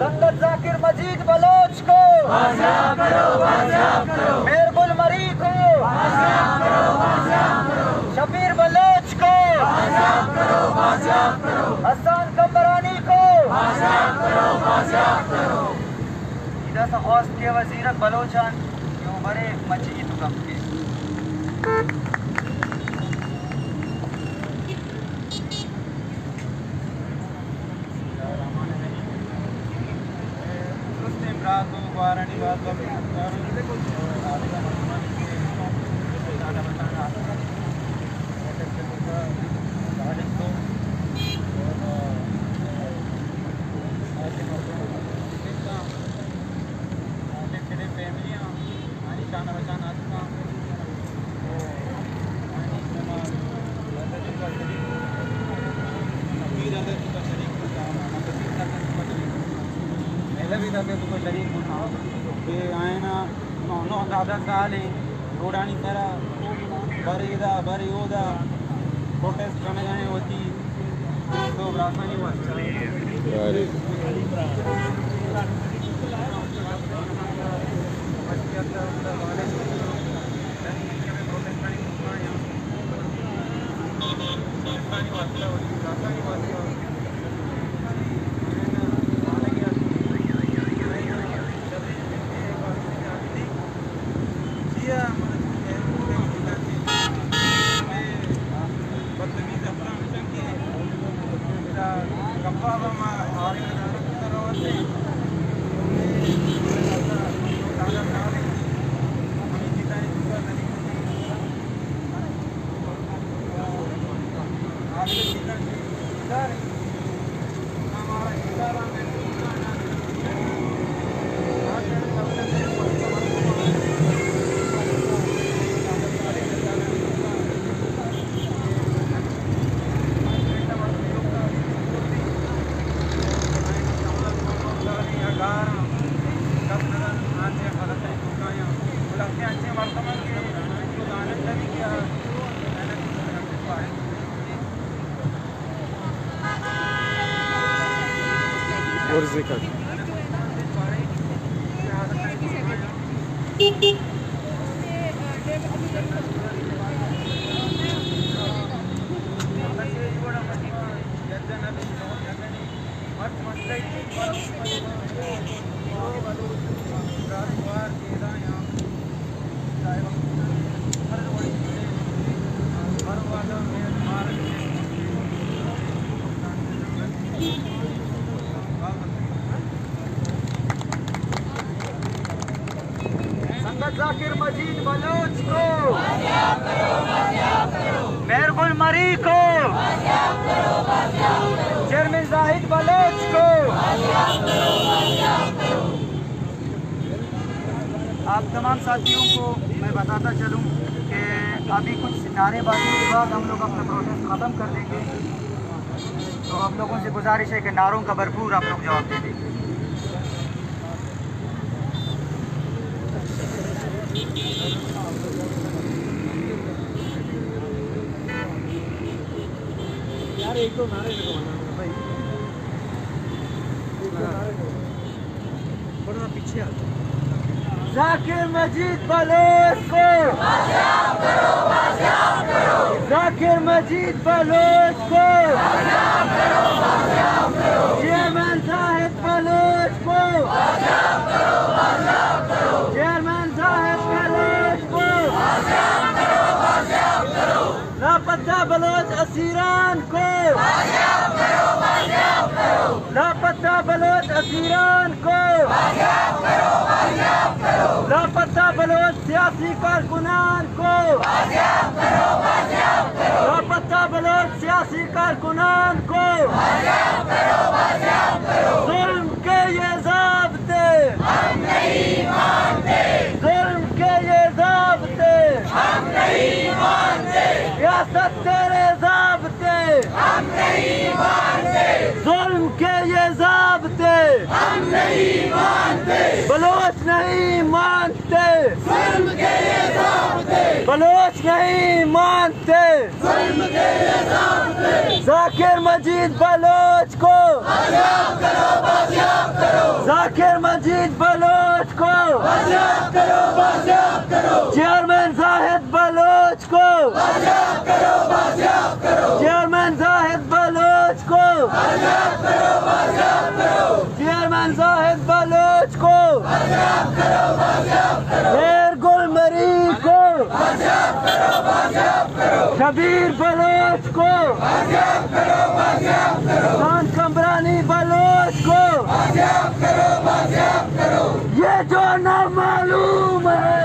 संगत जाकिर मजीद बलोच को, मेरगुल मरी को, शबीर बलोच को, हसन कमरानी को, इधर से हौस के वजीर बलोचान क्यों बड़े मची तो कम के रोडानी तरह बरी ओदा प्रोटेस्ट करने जाए होती तो राजधानी عرضی کا संगत ज़ाकिर मजीद बलोच को, मेहरगुल मरी को, चेयरमैन जाहिद बलोच को। आप तमाम साथियों को मैं बताता चलूं कि अभी कुछ नारेबाजी के बाद हम लोग अपना प्रोसेस ख़त्म कर देंगे, तो आप लोगों से गुजारिश है कि नारों का भरपूर आप लोग जवाब दे देंगे। यार एक दो नारे लगवाना भाई, थोड़ा पीछे आ जाओ। ज़ाकिर मजीद बलोच को, ज़ाकिर मजीद बलोच को, चेयरमैन साहिब बलोच को, चेयरमैन साहिब बलोच को, लापता बलोच असीरान को, लापता बलोच असीरान को, लापता बलोच सियासी कारकुनान को, लापता बलोच सियासी कारकुनान को। जुल्म के ये ज़ाब्ते हम नहीं मानते, जुल्म के ये ज़ाब्ते हम नहीं मानते, रियासत तेरे ज़ाब्ते हम नहीं मानते, जुल्म के ये ज़ाब्ते हम नहीं मानते, बलोच नहीं मानते, जुल्म के ये ज़ाब्ते बलोच नहीं मानते, जुल्म के ये ज़ाब्ते। ज़ाकिर मजीद बलोच को बाजियाब करो, बाजियाब करो, ज़ाकिर मजीद बलोच को बाजियाब करो, बाजियाब करो, चेयरमैन जाहिद बलोच को बाजियाब करो, बाजियाब करो, चेयरमैन जाहिद बलोच को बाजियाब करो, बाजियाब करो, चेयरमैन जाहिद बलोच को बाजियाब करो, बाजियाब करो, मेहरगुल मरी को बाजियाब करो, बाजियाब करो, शबीर बलोच को बाजियाब करो, बाजियाब करो, खान कमरानी बलोच को बाजियाब करो, बाजियाब करो। ये जो नामालूम है,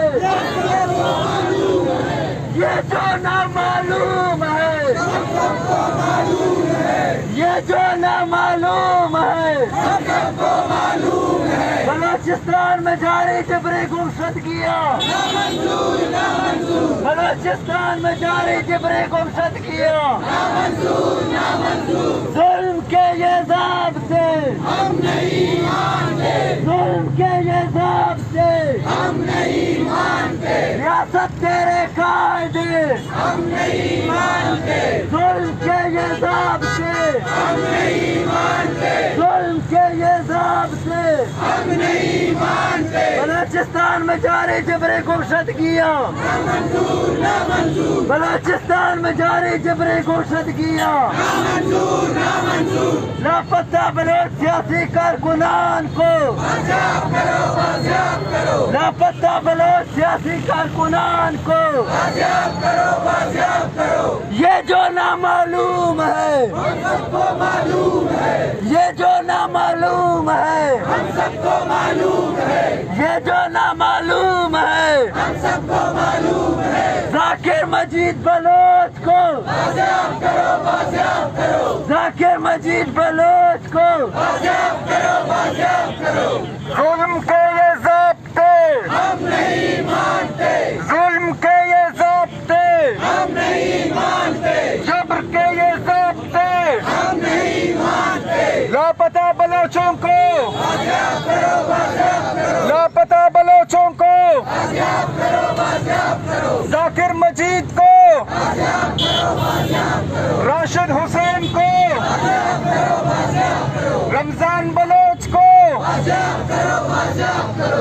ये जो नामालूम है, सबको मालूम है, ये जो नामालूम है, सबको मालूम है। बलोचिस्तान में जारी जबरी गुमशुद किया, नामंजूर, नामंजूर, बलोचिस्तान में जारी जबरी गुमशुद किया, नामंजूर, नामंजूर, जुल्म के ये ज़ाब्ते हम नहीं मानते, जुल्म के ये ज़ाब्ते हम नहीं मानते, रियासत तेरे कायदे हम नहीं मानते, जुल्म के ये ज़ाब्ते हम नहीं मानते, जुल्म के ये ज़ाब्ते हम नहीं मानते। बलोचिस्तान में जारी जबरी गुमशुद किया, नामंजूर, नामंजूर, बलोचिस्तान में जारी जबरी गुमशुद किया, नामंजूर, नामंजूर, लापता बलोच सियासी कारकुनान को बाजियाब करो, बाजियाब करो, लापता बलोच सियासी कारकुनान को बाजियाब करो, बाजियाब करो। ये जो नामालूम है हम सबको मालूम है, ये जो नामालूम है हम सबको मालूम है, ये जो नामालूम है हम सबको मालूम है। ज़ाकिर मजीद बलोच को बाजियाब करो, बाजियाब करो, ज़ाकिर मजीद बलोच को बाजियाब करो, बाजियाब करो। जुल्म के ये ज़ाब्ते हम नहीं मानते, जुल्म के ये ज़ाब्ते हम नहीं मानते, जबर के ये ज़ाब्ते हम नहीं मानते। लापता बलोचों को बाजियाब करो, बाजियाब करो, लापता बलोचों को बाजियाब करो, बाजियाब करो, ज़ाकिर मजीद को बाजियाब करो, बाजियाब करो, राशिद हुसैन को बाजियाब करो, बाजियाब करो, रमजान बलोच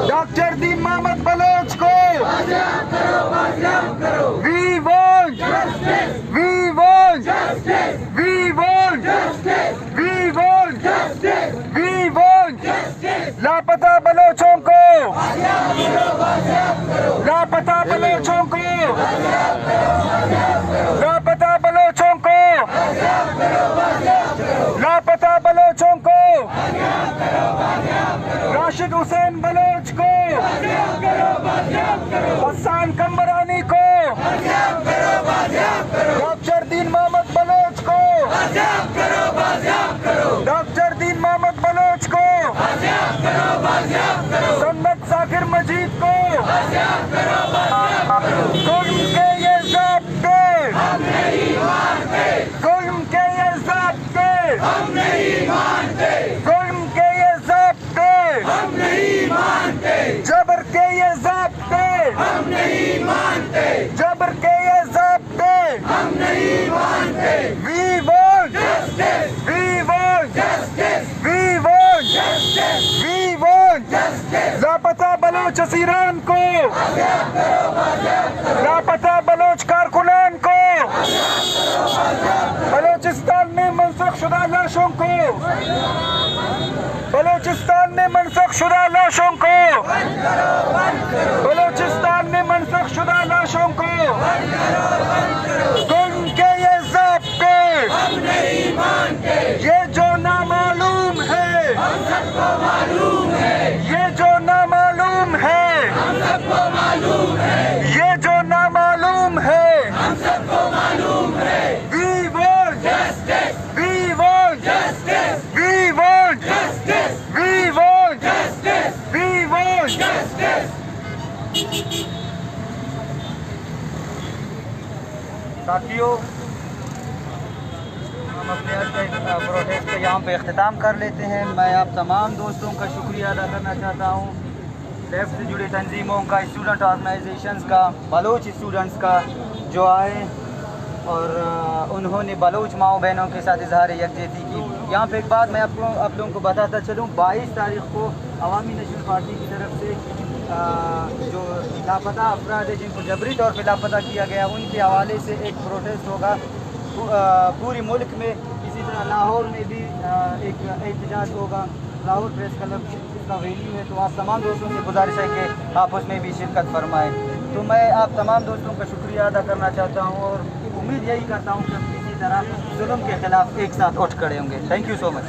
डॉक्टर दीन मोहम्मद बलोच को We want justice. We want justice. We want justice. We want justice. We want justice. लापता बलोचों को लापता बलोचों को लापता बलोचों को लापता बलोचों को राशिद हुसैन बलोच को हसन कंबरानी को डॉक्टर दीन मोहम्मद बलोच को डॉक्टर दीन मोहम्मद बलोच को सन्नत साकिर मजीद को जुल्म के ये ज़ाब्ते जुल्म के ये ज़ाब्ते जुल्म के ये ज़ाब्ते जबर के ये ज़ाब्ते जबर के ये ज़ाब्ते We want justice. We want justice. We want justice. We want justice. लापता बलोच असीरान को लापता बलोच कारकुनान को बलोचिस्तान में मनसूख शुदा लाशों को बलोचिस्तान में मनसूख शुदा लाशों को बलोचिस्तान में मनसूख शुदा लाशों को जुल्म के ये ज़ाब्ते ये जो नामालूम है ये जो नामालूम है ये जो नामालूम है We want justice. We want justice. We want justice. We want justice. We want justice. साथियों, हम अपने आज के प्रोटेस्ट को यहाँ पे अख्तिताम कर लेते हैं। मैं आप तमाम दोस्तों का शुक्रिया अदा करना चाहता हूँ, लेफ्ट से जुड़े तंजीमों का, स्टूडेंट ऑर्गेनाइजेशंस का, बलोच स्टूडेंट्स का जो आए और उन्होंने बलोच माओ बहनों के साथ इजहार यकजहती की। यहाँ पे एक बात मैं आप लोगों को बताता चलूँ, 22 तारीख को अवामी नेशनल पार्टी की तरफ से जो लापता अफराद है जिनको जबरी तौर पर लापता किया गया, उनके हवाले से एक प्रोटेस्ट होगा पूरी मुल्क में। इसी तरह लाहौर में भी एक एहतजाज होगा, लाहौर प्रेस क्लब का वेन्यू है। तो आप तमाम दोस्तों से गुजारिश है कि आप उसमें भी शिरकत फरमाएँ। तो मैं आप तमाम दोस्तों का शुक्रिया अदा करना चाहता हूँ और उम्मीद यही करता हूँ कि हम किसी तरह जुल्म के खिलाफ एक साथ उठ खड़े होंगे। Thank you so much.